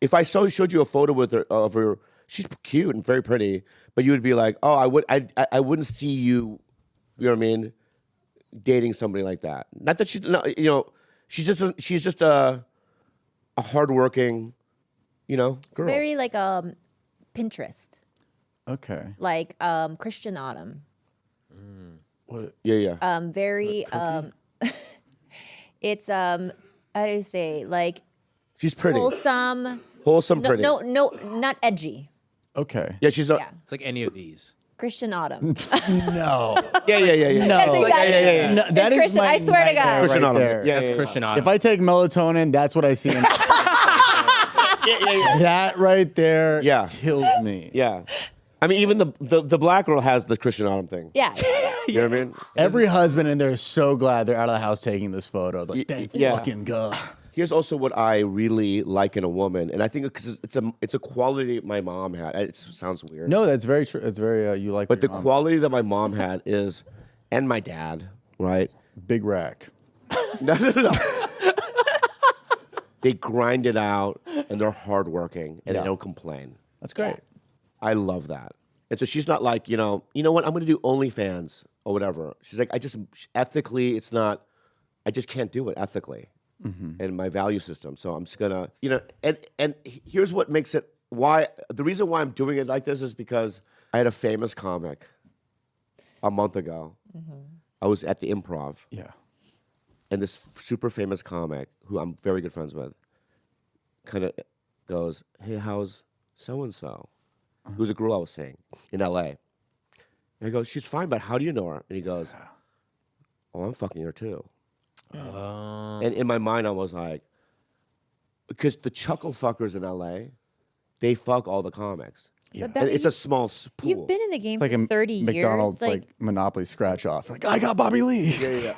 If I showed you a photo of her, she's cute and very pretty, but you would be like, oh, I wouldn't see you, you know what I mean, dating somebody like that. Not that she's just a hardworking, girl. Very like Pinterest, Okay. like Christian Autumn. Yeah. Very it's how do you say, like She's pretty. wholesome. Pretty. No, not edgy. Okay. Yeah, she's not. Yeah. It's like any of these. Christian Autumn. No. Yeah. No. That's exactly. Yeah. No, that It's is Christian, my I swear to nightmare God. Christian right Autumn. there. Yeah. That's Christian Autumn. If I take melatonin, that's what I see. That right there Yeah. kills me. Yeah. I mean, even the black girl has the Christian Autumn thing. Yeah. You know what I mean? Every husband in there is so glad they're out of the house taking this photo. Like, thank Yeah. fucking God. Here's also what I really like in a woman, and I think because it's a quality my mom had. It sounds weird. No, that's very true. It's very you like. But the your mom. quality that my mom had is, and my dad, right? Big rack. No. They grind it out, and they're hardworking, and they don't complain. That's great. I love that. And so she's not like, you know what? I'm going to do OnlyFans or whatever. She's like, ethically, it's not. I just can't do it ethically, in my value system. So I'm just gonna, and here's what makes it. Why the reason why I'm doing it like this is because I had a famous comic a month ago. I was at the Improv. Yeah. And this super famous comic, who I'm very good friends with, kind of goes, "Hey, how's so-and-so?" Who's a girl I was seeing in L.A. And I go, "She's fine, but how do you know her?" And he goes, "Oh, I'm fucking her too." And in my mind, I was like, because the chuckle fuckers in L.A., they fuck all the comics. Yeah. And it's a small pool. You've been in the game It's like for a 30 McDonald's years. like Monopoly scratch off. Like I got Bobby Lee. Yeah.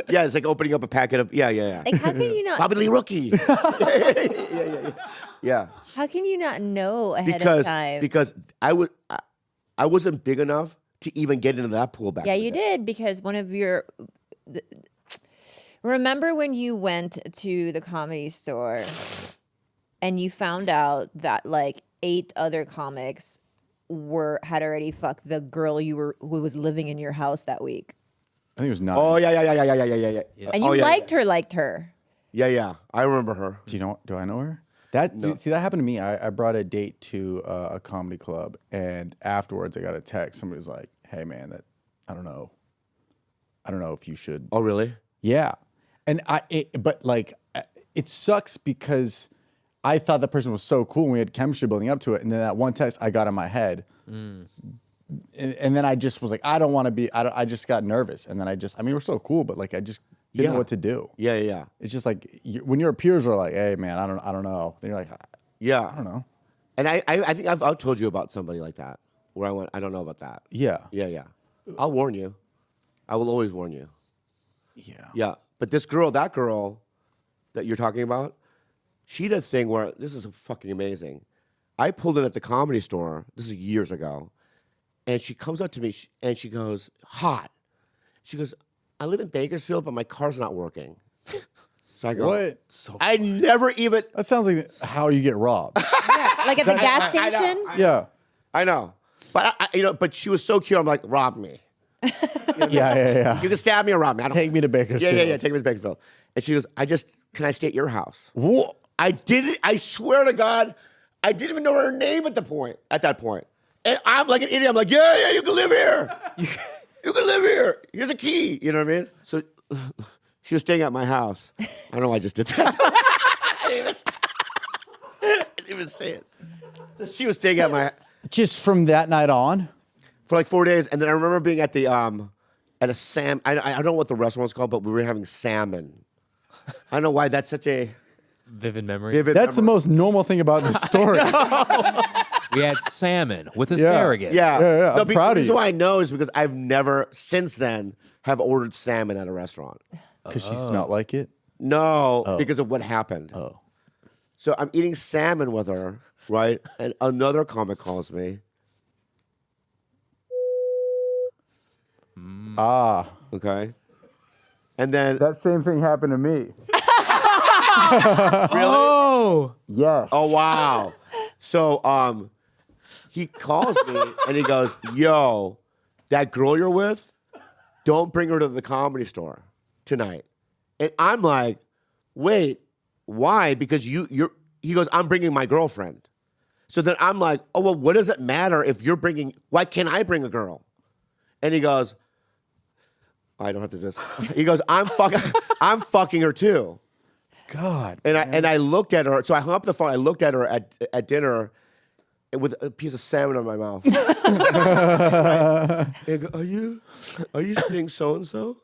Yeah, it's like opening up a packet of yeah. Like, how can you not? Bobby Lee rookie. Yeah. How can you not know ahead of time? Because I wasn't big enough to even get into that pool back. Yeah, in the you day. did because one of your. Remember when you went to the Comedy Store and you found out that like 8 other comics had already fucked the girl who was living in your house that week, I think it was 9. Oh yeah. and you liked her. Yeah. I remember her. Do I know her? Dude, see, that happened to me. I brought a date to a comedy club, and afterwards I got a text. Somebody was like, "Hey, man, I don't know if you should." Oh really? Yeah, and it sucks because I thought that person was so cool and we had chemistry building up to it, and then that one text I got in my head, and then I just was like, I don't want to be. I just got nervous, and then we're so cool, but like I just didn't know what to do. Yeah. It's just like when your peers are like, "Hey, man, I don't know," then you're like, Yeah. I don't know. And I think I've told you about somebody like that where I went, I don't know about that. Yeah. Yeah. I'll warn you. I will always warn you. Yeah. Yeah. But that girl that you're talking about, she did a thing where this is fucking amazing. I pulled in at the Comedy Store. This is years ago. And she comes up to me and she goes, hot. She goes, I live in Bakersfield, but my car's not working. So I go, What? I never even. That sounds like how you get robbed. Yeah, like at the gas station. Yeah. I know. But but she was so cute. I'm like, rob me. Yeah. You can stab me or rob me. I don't Take me to Bakersfield. Yeah. Take me to Bakersfield. And she goes, can I stay at your house? Whoa. I didn't. I swear to God, I didn't even know her name at that point. And I'm like an idiot. I'm like, yeah, you can live here. You can live here. Here's a key. You know what I mean? So she was staying at my house. I don't know why I just did that. I didn't even say it. So she was staying at my Just from that night on? for like 4 days, and then I remember being at the at a Sam. I don't know what the restaurant's called, but we were having salmon. I don't know why that's such a Vivid memory. That's the most normal thing about this story. We had salmon with asparagus. Yeah. Yeah, I'm proud of the reason you. why I know is because I've never since then have ordered salmon at a restaurant. Because she smelled like it? No, because of what happened. Oh. So I'm eating salmon with her, right? And another comic calls me. Ah. Okay. And then That same thing happened to me. Oh. Yes. oh wow. So he calls me and he goes, yo, that girl you're with, don't bring her to the Comedy Store tonight. And I'm like, wait, why? Because he goes, I'm bringing my girlfriend. So then I'm like, oh, well, what does it matter if you're bringing, why can't I bring a girl? And he goes, I don't have to just, he goes, I'm fucking her too. God. And I looked at her, so I hung up the phone, I looked at her at dinner with a piece of salmon in my mouth. And I go, are you seeing so-and-so?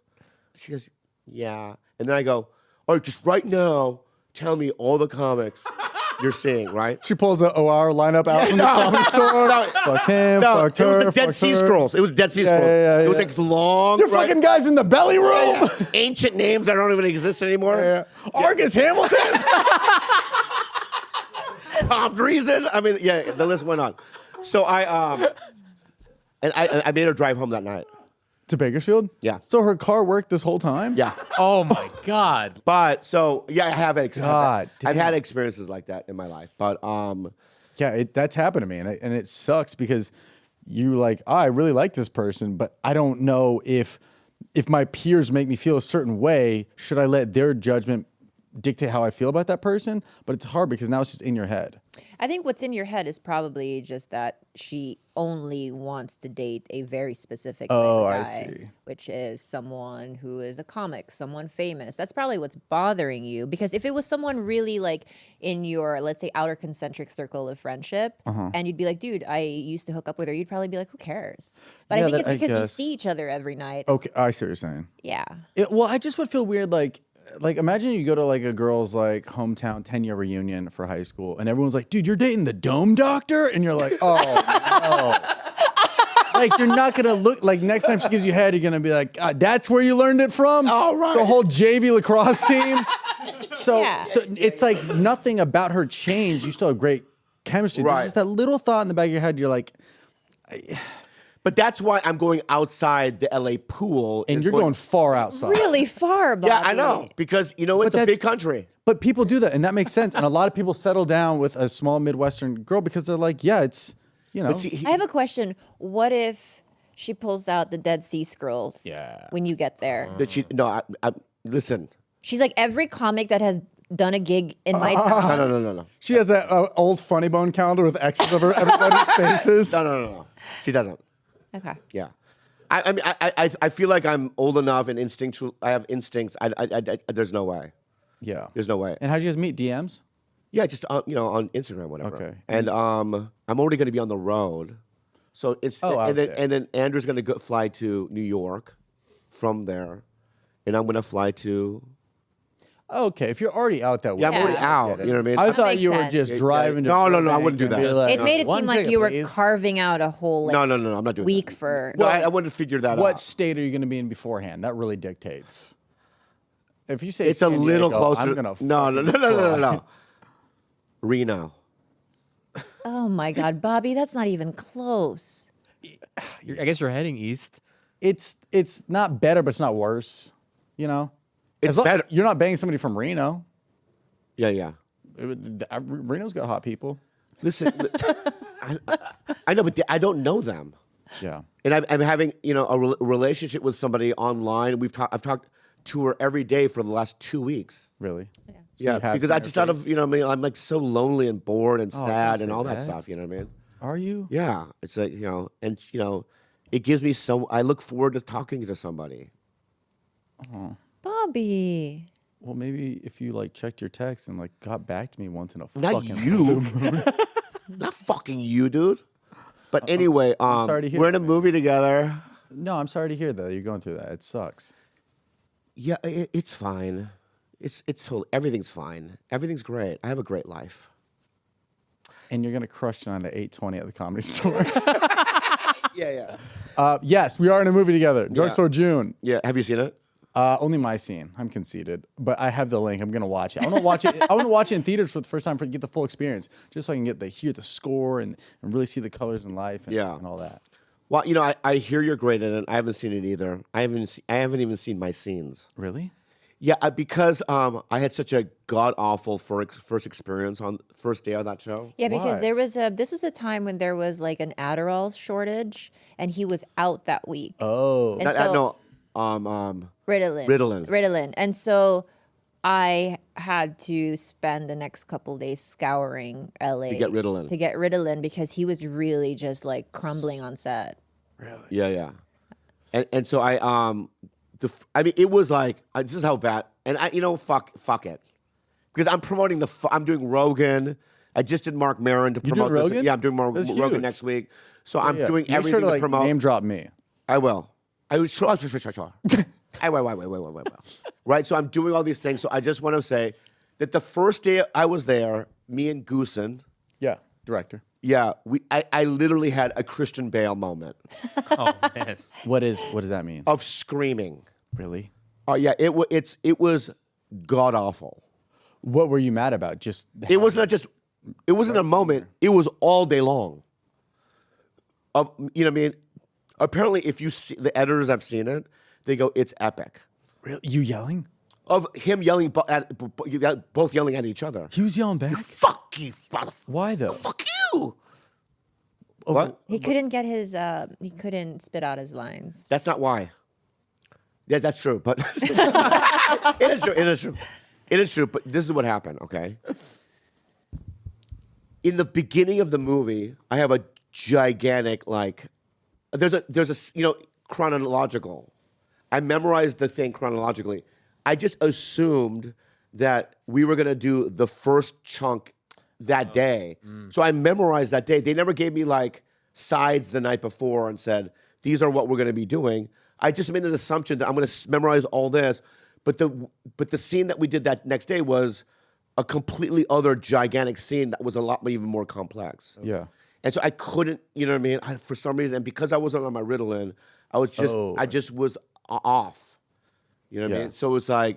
She goes, yeah. And then I go, all right, just right now, tell me all the comics you're seeing, right? She pulls a OR lineup out from the comedy store. Fuck him, No, fuck it was her, the Dead fuck Sea her. Scrolls. It was Dead Sea Yeah, Scrolls. yeah, It was yeah. like long. You're right? fucking guys in the belly room. Yeah, yeah. Ancient names that don't even exist anymore. Yeah. Argus Hamilton. Tom Dreesen. I mean, yeah, the list went on. So I made her drive home that night. To Bakersfield? Yeah. So her car worked this whole time? Yeah. Oh my God. But so yeah, I have it. God I've damn. had experiences like that in my life. But Yeah, that's happened to me, and it sucks because you like, I really like this person, but I don't know if my peers make me feel a certain way, should I let their judgment dictate how I feel about that person? But it's hard because now it's just in your head. I think what's in your head is probably just that she only wants to date a very specific type Oh, of I guy, see. which is someone who is a comic, someone famous. That's probably what's bothering you. Because if it was someone really like in your, let's say, outer concentric circle of friendship, and you'd be like, dude, I used to hook up with her, you'd probably be like, who cares? But Yeah, I think it's that- I because you guess. see each other every night. Okay, I see what you're saying. Yeah. Well, I just would feel weird, like imagine you go to like a girl's like hometown 10-year reunion for high school, and everyone's like, "Dude, you're dating the Dome Doctor," and you're like, "Oh no!" Like you're not gonna look like next time she gives you head, you're gonna be like, God, "That's where you learned it from." Oh, right. The whole JV lacrosse team. So, Yeah. so it's like nothing about her changed. You still have great chemistry. Right. There's just that little thought in the back of your head. You're like, but that's why I'm going outside the LA pool. and is you're going far outside. Really far, Bobby. Yeah, I know because you know it's a that's- big country. But people do that, and that makes sense. And a lot of people settle down with a small Midwestern girl because they're like, yeah, it's, you know. But see, I have a question. What if she pulls out the Dead Sea Scrolls Yeah. when you get there? that she listen. She's like, every comic that has done a gig in my town. No. She has that old funny bone calendar with X's over everybody's faces. No. She doesn't. Okay. Yeah. I mean, I feel like I'm old enough and instinctual. I have instincts. There's no way. Yeah. There's no way. And how would you guys meet? DMs? Yeah, just on Instagram, whatever. Okay. And I'm already going to be on the road, so it's Oh, and okay. then Andrew's going to fly to New York from there, and I'm going to fly to. Okay, if you're already out that way. Yeah, I'm already Yeah. out. You know what I mean? I That thought makes you were sense. just driving to No, I Burbank wouldn't do and that. be like, It made it "One seem like ticket, you were please." carving out a whole like, No, I'm not doing week that. for. No, I wouldn't figure that What out. state are you going to be in beforehand? That really dictates. If you say It's a San little Diego, closer. I'm gonna No. Reno. Oh my God, Bobby, that's not even close. I guess you're heading east. It's not better, but it's not worse. You know, It's better. You're not banging somebody from Reno. Yeah. Reno's got hot people. Listen, I know, but I don't know them. Yeah. And I'm having a relationship with somebody online. I've talked to her every day for the last 2 weeks. Really? So Yeah, you have because seen I her just out of face? I mean, I'm like so lonely and bored and Oh, sad don't and say all that that. stuff. You know what I mean? Are you? Yeah, it's like and it gives me so. I look forward to talking to somebody. Bobby. Well, maybe if you like checked your text and like got back to me once in a Not fucking you, not fucking you, dude. But anyway, sorry to hear we're in a that, movie together. No, I'm sorry to hear that you're going through that. It sucks. Yeah, it's fine. It's totally everything's fine. Everything's great. I have a great life. And you're gonna crush it on the 820 at the Comedy Store. Yeah. Yes, we are in a movie together. Drugstore June. Yeah. Have you seen it? Only my scene. I'm conceited, but I have the link. I'm gonna watch it. I want to watch it. I want to watch it in theaters for the first time to get the full experience, just so I can hear the score and really see the colors in life and, Yeah. and all that. Well, I hear you're great in it. I haven't seen it either. I haven't even seen my scenes. Really? Yeah, because I had such a god awful first experience on first day of that show. Yeah, because Why? this was a time when there was like an Adderall shortage, and he was out that week. Oh. And so- No, Ritalin. Ritalin. And so I had to spend the next couple days scouring LA To get Ritalin. To get Ritalin because he was really just like crumbling on set. Yeah. And so I mean, it was like this is how bad. And fuck it, because I'm promoting I'm doing Rogan. I just did Mark Maron to You're promote doing this. Rogan? Yeah, I'm doing That's Rogan huge. next week. So I'm Yeah. doing Make everything sure to promote. name drop me. I will. I will. Sure. Wait. Right. So I'm doing all these things. So I just want to say that the first day I was there, me and Goosen. Yeah, director. Yeah, I literally had a Christian Bale moment Oh man. What does that mean? of screaming. Really? Oh yeah, it was god awful. What were you mad about? Just It wasn't a moment. It was all day long. You know what I mean? Apparently, if you see the editors have seen it, they go, "It's epic." really? You yelling? Of him yelling both yelling at each other. He was yelling back. Fuck you, motherfucker. Why though? Fuck you. What? He couldn't get his. He couldn't spit out his lines. That's not why. Yeah, that's true, but it is true. It is true. It is true. But this is what happened. Okay. In the beginning of the movie, I have a gigantic there's a chronological. I memorized the thing chronologically. I just assumed that we were gonna do the first chunk that day. So I memorized that day. They never gave me sides the night before and said, these are what we're gonna be doing. I just made an assumption that I'm gonna memorize all this. But the scene that we did that next day was a completely other gigantic scene that was a lot even more complex. Yeah. And so I couldn't, you know what I mean? For some reason, and because I wasn't on my Ritalin, I just was off. You know what I Yeah. mean? So it was and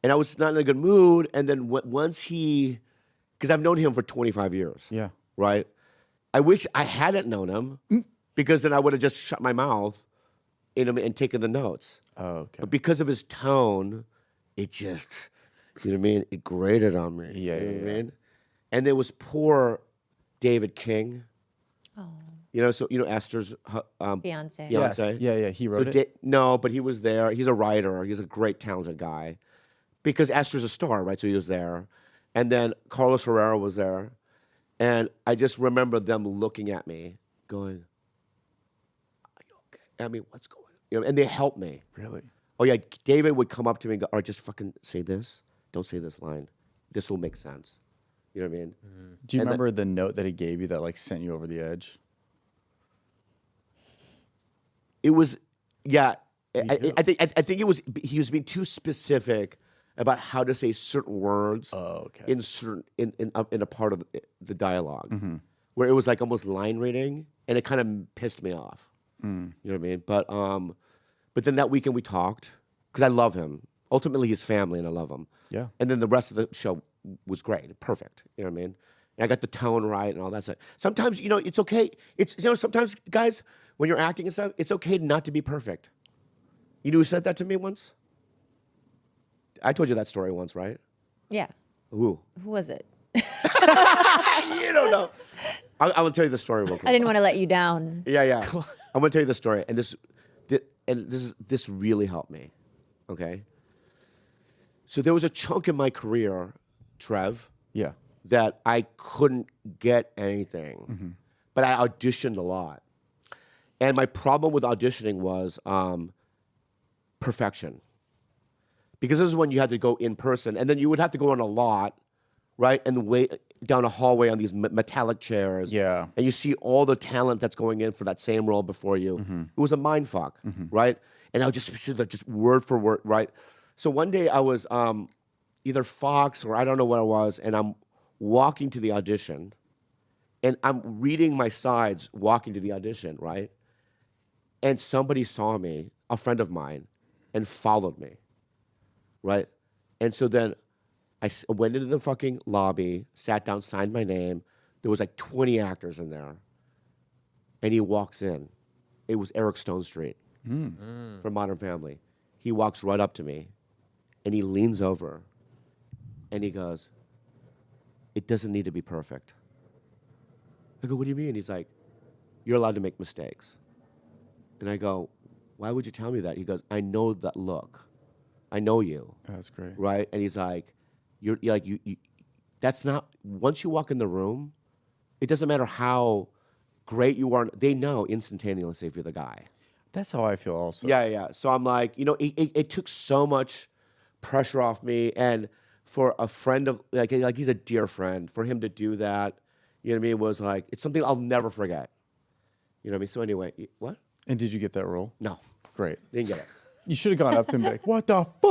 I was not in a good mood. And then once because I've known him for 25 years. Yeah. Right? I wish I hadn't known him because then I would have just shut my mouth and taken the notes. Oh, okay. But because of his tone, it just, you know what I mean? It grated on me. Yeah, you know what I yeah. mean? And there was poor David King. Oh, You know, so Esther's fiance. Yeah. Yes. Beyonce. Yeah, he wrote it. No, but he was there. He's a writer. He's a great, talented guy. Because Esther's a star, right? So he was there. And then Carlos Herrera was there. And I just remember them looking at me, going, "Are you okay? I mean, what's going on?" And they helped me. Really? Oh yeah, David would come up to me and go, "All right, just fucking say this. Don't say this line. This will make sense." You know what I mean? Do you And remember the note that he gave you that sent you over the edge? It was, yeah. I think it was. He was being too specific about how to say certain words. Oh, okay. In certain in a part of the dialogue, where it was almost line reading, and it kind of pissed me off. You know what I mean? But then that weekend we talked because I love him. Ultimately, he's family, and I love him. Yeah. And then the rest of the show was great, perfect. You know what I mean? And I got the tone right and all that stuff. Sometimes it's okay. It's sometimes guys, when you're acting and stuff, it's okay not to be perfect. You know who said that to me once? I told you that story once, right? Yeah. Who? Who was it? You don't know. I'm gonna tell you the story real quick. I didn't want to let you down. Yeah. I'm gonna tell you the story, and this really helped me. Okay. So there was a chunk in my career, Trev, Yeah. that I couldn't get anything, but I auditioned a lot, and my problem with auditioning was perfection. Because this is when you had to go in person, and then you would have to go on a lot, right? And wait down a hallway on these metallic chairs. Yeah. And you see all the talent that's going in for that same role before you. It was a mind fuck, right? And I would just word for word, right? So one day I was either Fox or I don't know what it was, and I'm walking to the audition, and I'm reading my sides walking to the audition, right? And somebody saw me, a friend of mine, and followed me. Right? And so then I went into the fucking lobby, sat down, signed my name. There was 20 actors in there. And he walks in. It was Eric Stone Street from Modern Family. He walks right up to me and he leans over and he goes, "It doesn't need to be perfect." I go, "What do you mean?" He's like, "You're allowed to make mistakes." And I go, "Why would you tell me that?" He goes, "I know that look. I know you." That's great. Right? And he's like, you're like, you that's not, once you walk in the room, it doesn't matter how great you are. They know instantaneously if you're the guy. That's how I feel also. Yeah. So I'm like, it took so much pressure off me. And for a friend of, like he's a dear friend, for him to do that, you know what I mean, was it's something I'll never forget. You know what I mean? So anyway, what? And did you get that role? No, Great. didn't get it. You should have gone up to him and be like, "What the fuck?"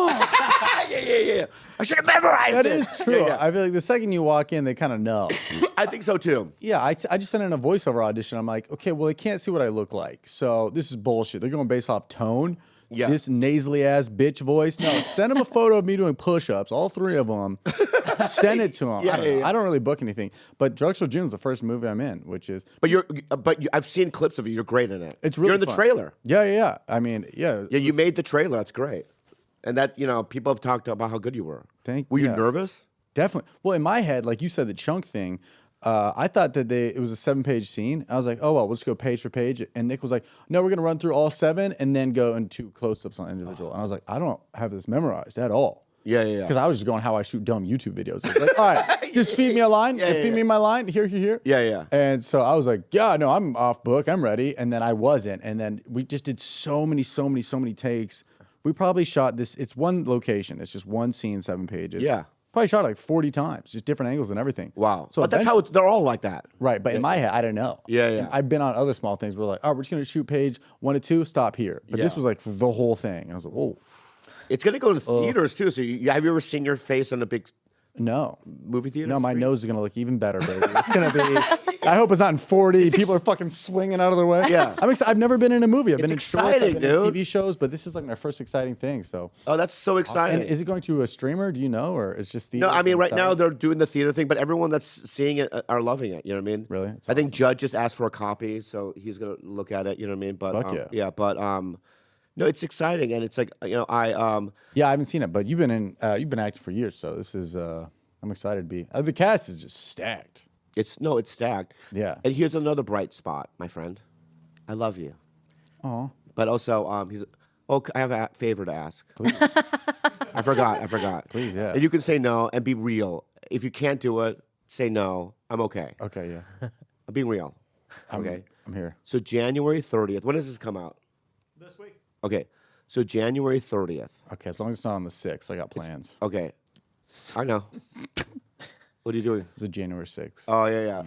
Yeah. yeah. I should have memorized That it. is true. Yeah, yeah. I feel like the second you walk in, they kind of know. I think so too. Yeah, I just sent in a voiceover audition. I'm like, okay, well, they can't see what I look like. So this is bullshit. They're going based off tone. Yeah. This nasally ass bitch voice. No, send them a photo of me doing push-ups, all 3 of them. Send it to them. Yeah, I don't really book anything. But Drugstore June's the first movie I'm in, which is But I've seen clips of you. You're great in it. it's really You're in the fun. trailer. Yeah. I mean, yeah. Yeah, you made the trailer. That's great. And that people have talked about how good you were. Were you yeah. nervous? Definitely. Well, in my head, like you said, the chunk thing, I thought that it was a 7-page scene. I was like, oh, well, let's go page for page. And Nick was like, no, we're going to run through all 7 and then go into close-ups on individual. And I was like, I don't have this memorized at all. Yeah. Because I was just going how I shoot dumb YouTube videos. It's like, all right, just feed me a line. Feed me my line. Here. Yeah. And so I was like, yeah, no, I'm off book. I'm ready. And then I wasn't. And then we just did so many takes. We probably shot this. It's one location. It's just one scene, 7 pages. Yeah. Probably shot it like 40 times, just different angles and everything. Wow. So but that's how they're all like that. right. But in my head, I don't know. Yeah. And I've been on other small things where like, oh, we're just gonna shoot page 1 to 2, stop here. But this Yeah. was like the whole thing. And I was like, whoa, It's going to go to theaters too. So have you ever seen your face on a big no. movie theater? No, my screen? nose is gonna look even better, baby. It's gonna be. I hope it's not in 40. People are fucking swinging out of their way. Yeah. I'm excited. I've never been in a movie. I've been in shorts. I've exciting, been in dude. TV shows, but this is like my first exciting thing. So. Oh, that's so exciting. And is it going to a streamer? Do you know, or is just the? No, I mean, right now they're doing the theater thing, but everyone that's seeing it are loving it. You know what I mean? Really? It's I think awesome. Judd just asked for a copy, so he's gonna look at it. You know what I mean? But Fuck yeah. but no, it's exciting, and it's like Yeah, I haven't seen it, but you've been acting for years, so this is. I'm excited to be. The cast is just stacked. it's stacked. Yeah. And here's another bright spot, my friend. I love you. Aw. But also, I have a favor to ask. I forgot. Please, yeah. And you can say no and be real. If you can't do it, say no. I'm okay. Okay, yeah. I'm being real. Okay. I'm here. So January 30th. When does this come out? This week. Okay. So January 30th. Okay, as long as it's not on the 6th, I got plans. Okay. I know. What are you doing? It's a January 6th. Oh, yeah.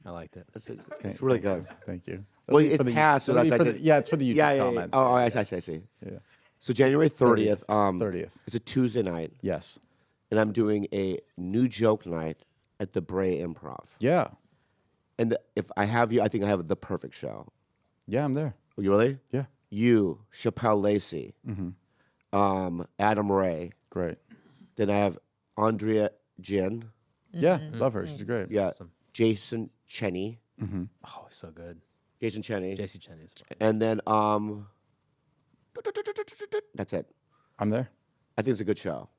I liked it. It's really good. Thank you. Well, That'll be it's for the- past, so that'll that's be for like the- yeah, it's for the YouTube Yeah. comments. Oh, I see. Yeah. So January 30th. 30th. It's a Tuesday night, Yes. and I'm doing a new joke night at the Bray Improv. Yeah. And if I have you, I think I have the perfect show. Yeah, I'm there. Are you really? Yeah. You, Chappelle Lacey, Adam Ray. Great. Then I have Andrea Jin. Yeah, love her. She's great. Yeah. Jason Cheney. Oh, so good. Jason Cheney. JC Cheney is fun. And then that's it. I'm there. I think it's a good show.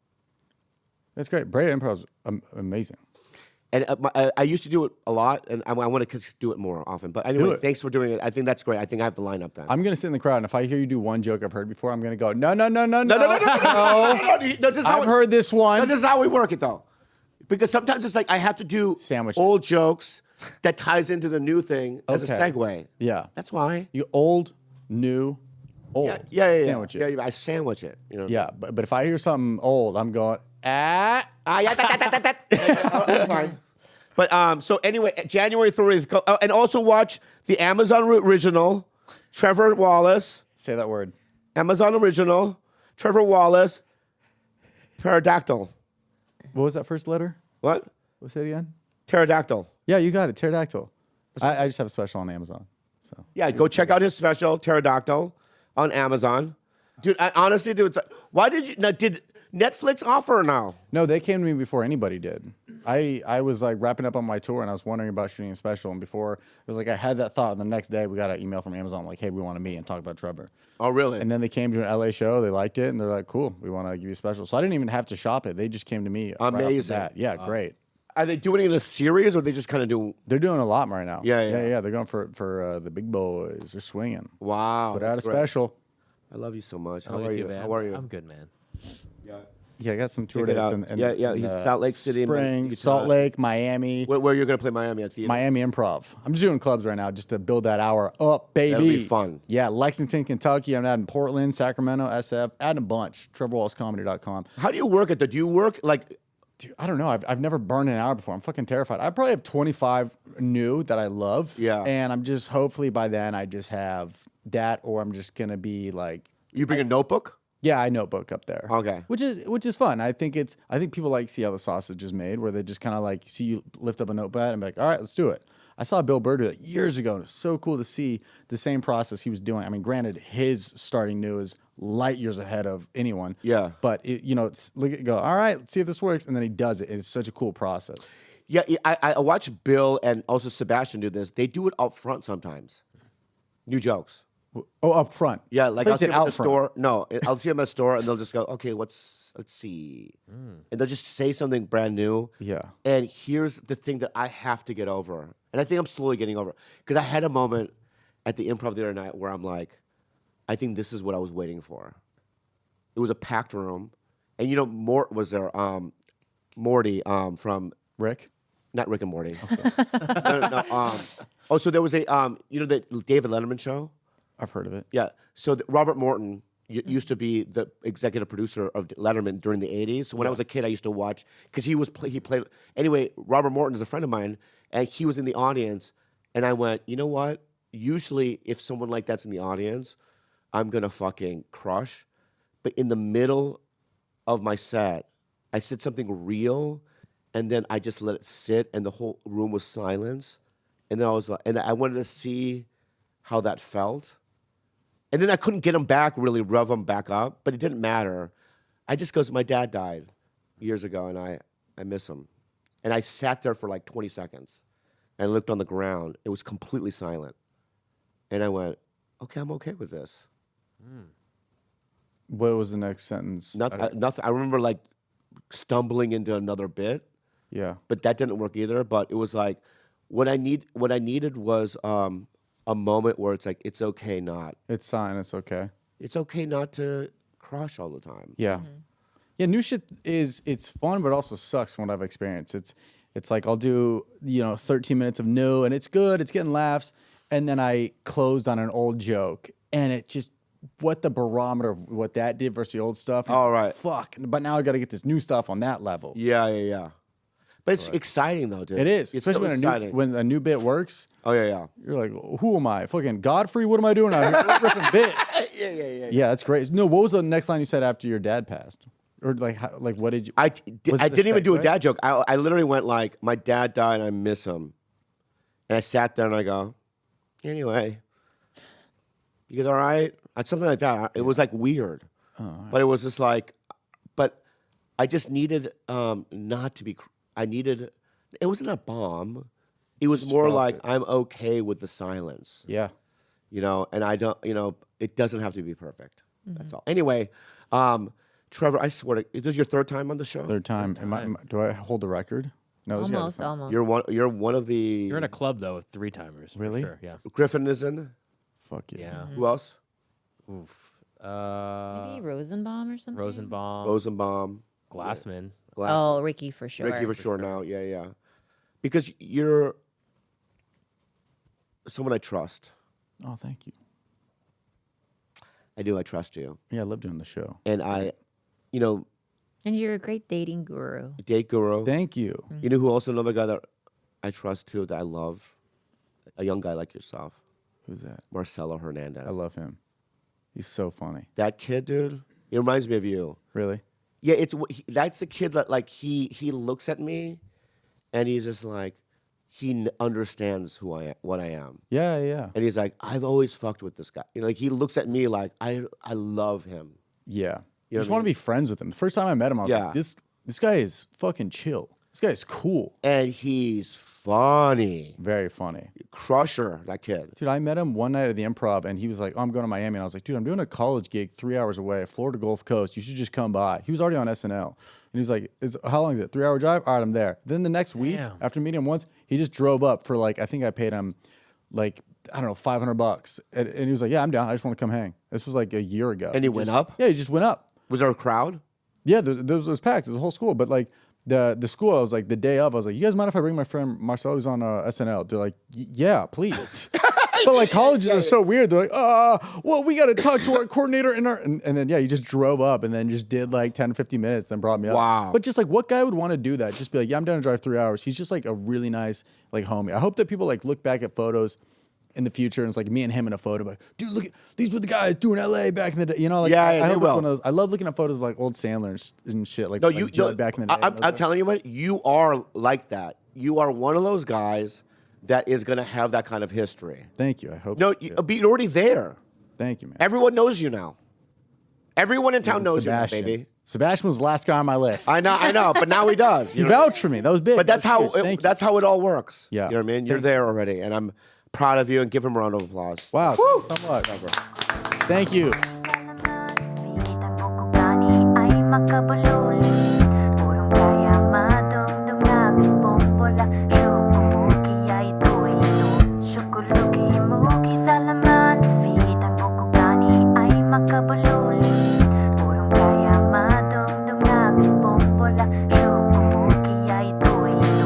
That's great. Bray Improv's amazing. And I used to do it a lot, and I want to do it more often. But anyway, it. thanks for doing it. I think that's great. I think I have the lineup then. I'm gonna sit in the crowd, and if I hear you do one joke I've heard before, I'm gonna go, no. No, this is how I've heard this one. No, this is how we work it though, because sometimes it's like I have to do Sandwich it. old jokes that ties into the new thing as a Okay. segue. Yeah. That's why. You old, new, old. Yeah. Sandwich it. Yeah, I sandwich it. You know. Yeah, but if I hear something old, I'm going, ah. Yeah, fine. But so anyway, January 30th, and also watch the Amazon original, Trevor Wallace. Say that word. Amazon original, Trevor Wallace, Pterodactyl. What was that first letter? What? What's it again? Pterodactyl. Yeah, you got it. Pterodactyl. I just have a special on Amazon. So Yeah, go check out his special, Pterodactyl, on Amazon. Dude, honestly, it's like, why did Netflix offer now? no, they came to me before anybody did. I was like wrapping up on my tour and I was wondering about shooting a special, and before it was like I had that thought, and the next day we got an email from Amazon like, hey, we want to meet and talk about Trevor. Oh, really? And then they came to an LA show, they liked it, and they're like, cool, we want to give you a special. So I didn't even have to shop it. They just came to me. right off the Amazing. bat. Yeah, great. Are they doing it in a series, or they just kind of do? They're doing a lot right now. Yeah. They're going for the big boys. They're swinging. Wow. Put out a that's great. special. I love you so much. I How love are too, you? man. How are you? I'm good, man. Yeah, I got some tour Check it dates. out. In, Yeah, in, he's Salt Lake City, Spring, Utah. Salt Lake, Miami, Where you're going to play Miami at theater? Miami Improv. I'm just doing clubs right now just to build that hour up, baby. That'll be fun. Yeah, Lexington, Kentucky. I'm adding Portland, Sacramento, SF, adding a bunch. TrevorWallaceComedy.com. How do you work it? Do you work like? Dude, I don't know. I've never burned an hour before. I'm fucking terrified. I probably have 25 new that I love. Yeah. And I'm just hopefully by then I just have that, or I'm just gonna be like You bring a notebook? Yeah, I notebook up there. Okay. Which is fun. I think people like see how the sausage is made, where they just kind of like see you lift up a notepad and be like, all right, let's do it. I saw Bill Burr do it years ago, and it's so cool to see the same process he was doing. I mean, granted, his starting new is light years ahead of anyone. Yeah. But it's go, all right, let's see if this works, and then he does it. It's such a cool process. Yeah, I watch Bill and also Sebastian do this. They do it up front sometimes. New jokes. Oh, up front. Yeah, like They I'll see said them at out the front. store. No, I'll see them at the store, and they'll just go, okay, let's see. And they'll just say something brand new. Yeah. And here's the thing that I have to get over. And I think I'm slowly getting over. Because I had a moment at the Improv the other night where I'm like, I think this is what I was waiting for. It was a packed room. And Mort was there. Morty from... Rick? Not Rick and Morty. No. So there was a, the David Letterman show? I've heard of it. Yeah. So Robert Morton used to be the executive producer of Letterman during the 80s. So when I was a kid, I used to watch, because he played. Anyway, Robert Morton is a friend of mine, and he was in the audience. And I went, you know what? Usually, if someone like that's in the audience, I'm going to fucking crush. But in the middle of my set, I said something real, and then I just let it sit, and the whole room was silence. And then I was like, and I wanted to see how that felt. And then I couldn't get him back, really rev him back up, but it didn't matter. I just goes, my dad died years ago, and I miss him. And I sat there for like 20 seconds and looked on the ground. It was completely silent. And I went, okay, I'm okay with this. What was the next sentence? Nothing. I remember like stumbling into another bit, Yeah. but that didn't work either. But it was like, what I needed was a moment where it's like, it's okay not. It's fine. It's okay. It's okay not to crush all the time. Yeah. Yeah, new shit it's fun, but also sucks from what I've experienced. It's like I'll do 13 minutes of new, and it's good, it's getting laughs, and then I closed on an old joke, and it just what the barometer of what that did versus the old stuff. All right. Fuck. But now I got to get this new stuff on that level. Yeah. But it's exciting though, dude. It is, It's especially so when a new bit works. Oh yeah. You're like, who am I? Fucking Godfrey? What am I doing out here? Ripping bits. Yeah. Yeah, that's great. No, what was the next line you said after your dad passed? Or like, what did you? I was it the didn't even do a segue? dad joke. I literally went like, my dad died, I miss him. And I sat there and I go, anyway, you guys all right? Something like that. It was like weird. But it was just like, but I just needed not to be, it wasn't a bomb. It was more like, I'm okay with the silence. Yeah. And I don't, it doesn't have to be perfect. That's all. Anyway, Trevor, I swear to, this is your third time on the show? Third time. Do I hold the record? No, it's gotta be Almost. You're one of the... You're in a club though of 3-timers. Really? For sure. Yeah. Griffin is in. Fuck yeah. Yeah. Who else? Oof. Maybe Rosenbaum or something. Rosenbaum. Rosenbaum. Glassman. Glass. Oh, Ricky for sure. Ricky for sure now. Yeah. Because you're someone I trust. Oh, thank you. I do. I trust you. Yeah, I love doing the show. And I, And you're a great dating guru. date guru. Thank you. You know who also another guy that I trust too, that I love? A young guy like yourself. Who's that? Marcelo Hernandez. I love him. He's so funny. that kid, dude. It reminds me of you. Really? Yeah, that's a kid that like he looks at me, and he's just like, he understands what I am, Yeah. and he's like, I've always fucked with this guy. Like he looks at me like I love him. Yeah. You know I just what I want to be friends with him. The first time I met him, I was Yeah. like, this guy is fucking chill. This guy is cool. And he's funny, Very funny. crusher. That kid. Dude, I met him one night at the Improv, and he was like, oh, I'm going to Miami. And I was like, dude, I'm doing a college gig 3 hours away, Florida Gulf Coast. You should just come by. He was already on SNL. And he's like, how long is it? 3 hour drive? All right, I'm there. Then the next week, Damn. after meeting him once, he just drove up for like, I think I paid him like, I don't know, $500. And he was like, yeah, I'm down. I just want to come hang. This was like a year ago. And he went up? Yeah, he just went up. Was there a crowd? Yeah, there was packed. It was a whole school. But like the school, I was like, the day of, I was like, you guys mind if I bring my friend Marcel who's on SNL? They're like, yeah, please. But like colleges are so weird. They're like, well, we got to talk to our coordinator and then he just drove up and then just did like 10, 15 minutes, then brought me up. Wow. But just like what guy would want to do that? Just be like, yeah, I'm down to drive 3 hours. He's just like a really nice like homie. I hope that people like look back at photos in the future, and it's like me and him in a photo, like, dude, look at these were the guys doing LA back in the day. You know, like Yeah, I they hope it's will. one of those. I love looking at photos of like old Sandler and shit. Like, No, like Judd back in the day. I'm telling you what, you are like that. You are one of those guys that is going to have that kind of history. Thank you. I hope. No, so, yeah. you're already there. Thank you, man. Everyone knows you now. Everyone in town knows Sebastian. you now, baby. Sebastian was the last guy on my list. I know, but now he does. He vouched for me. That was big. But that's That was how huge. Thank you. that's how it all works. Yeah. You know what I mean? You're Thank there already, and I'm proud of you. And give him a round of applause. Wow. Thank you so much. Thank you.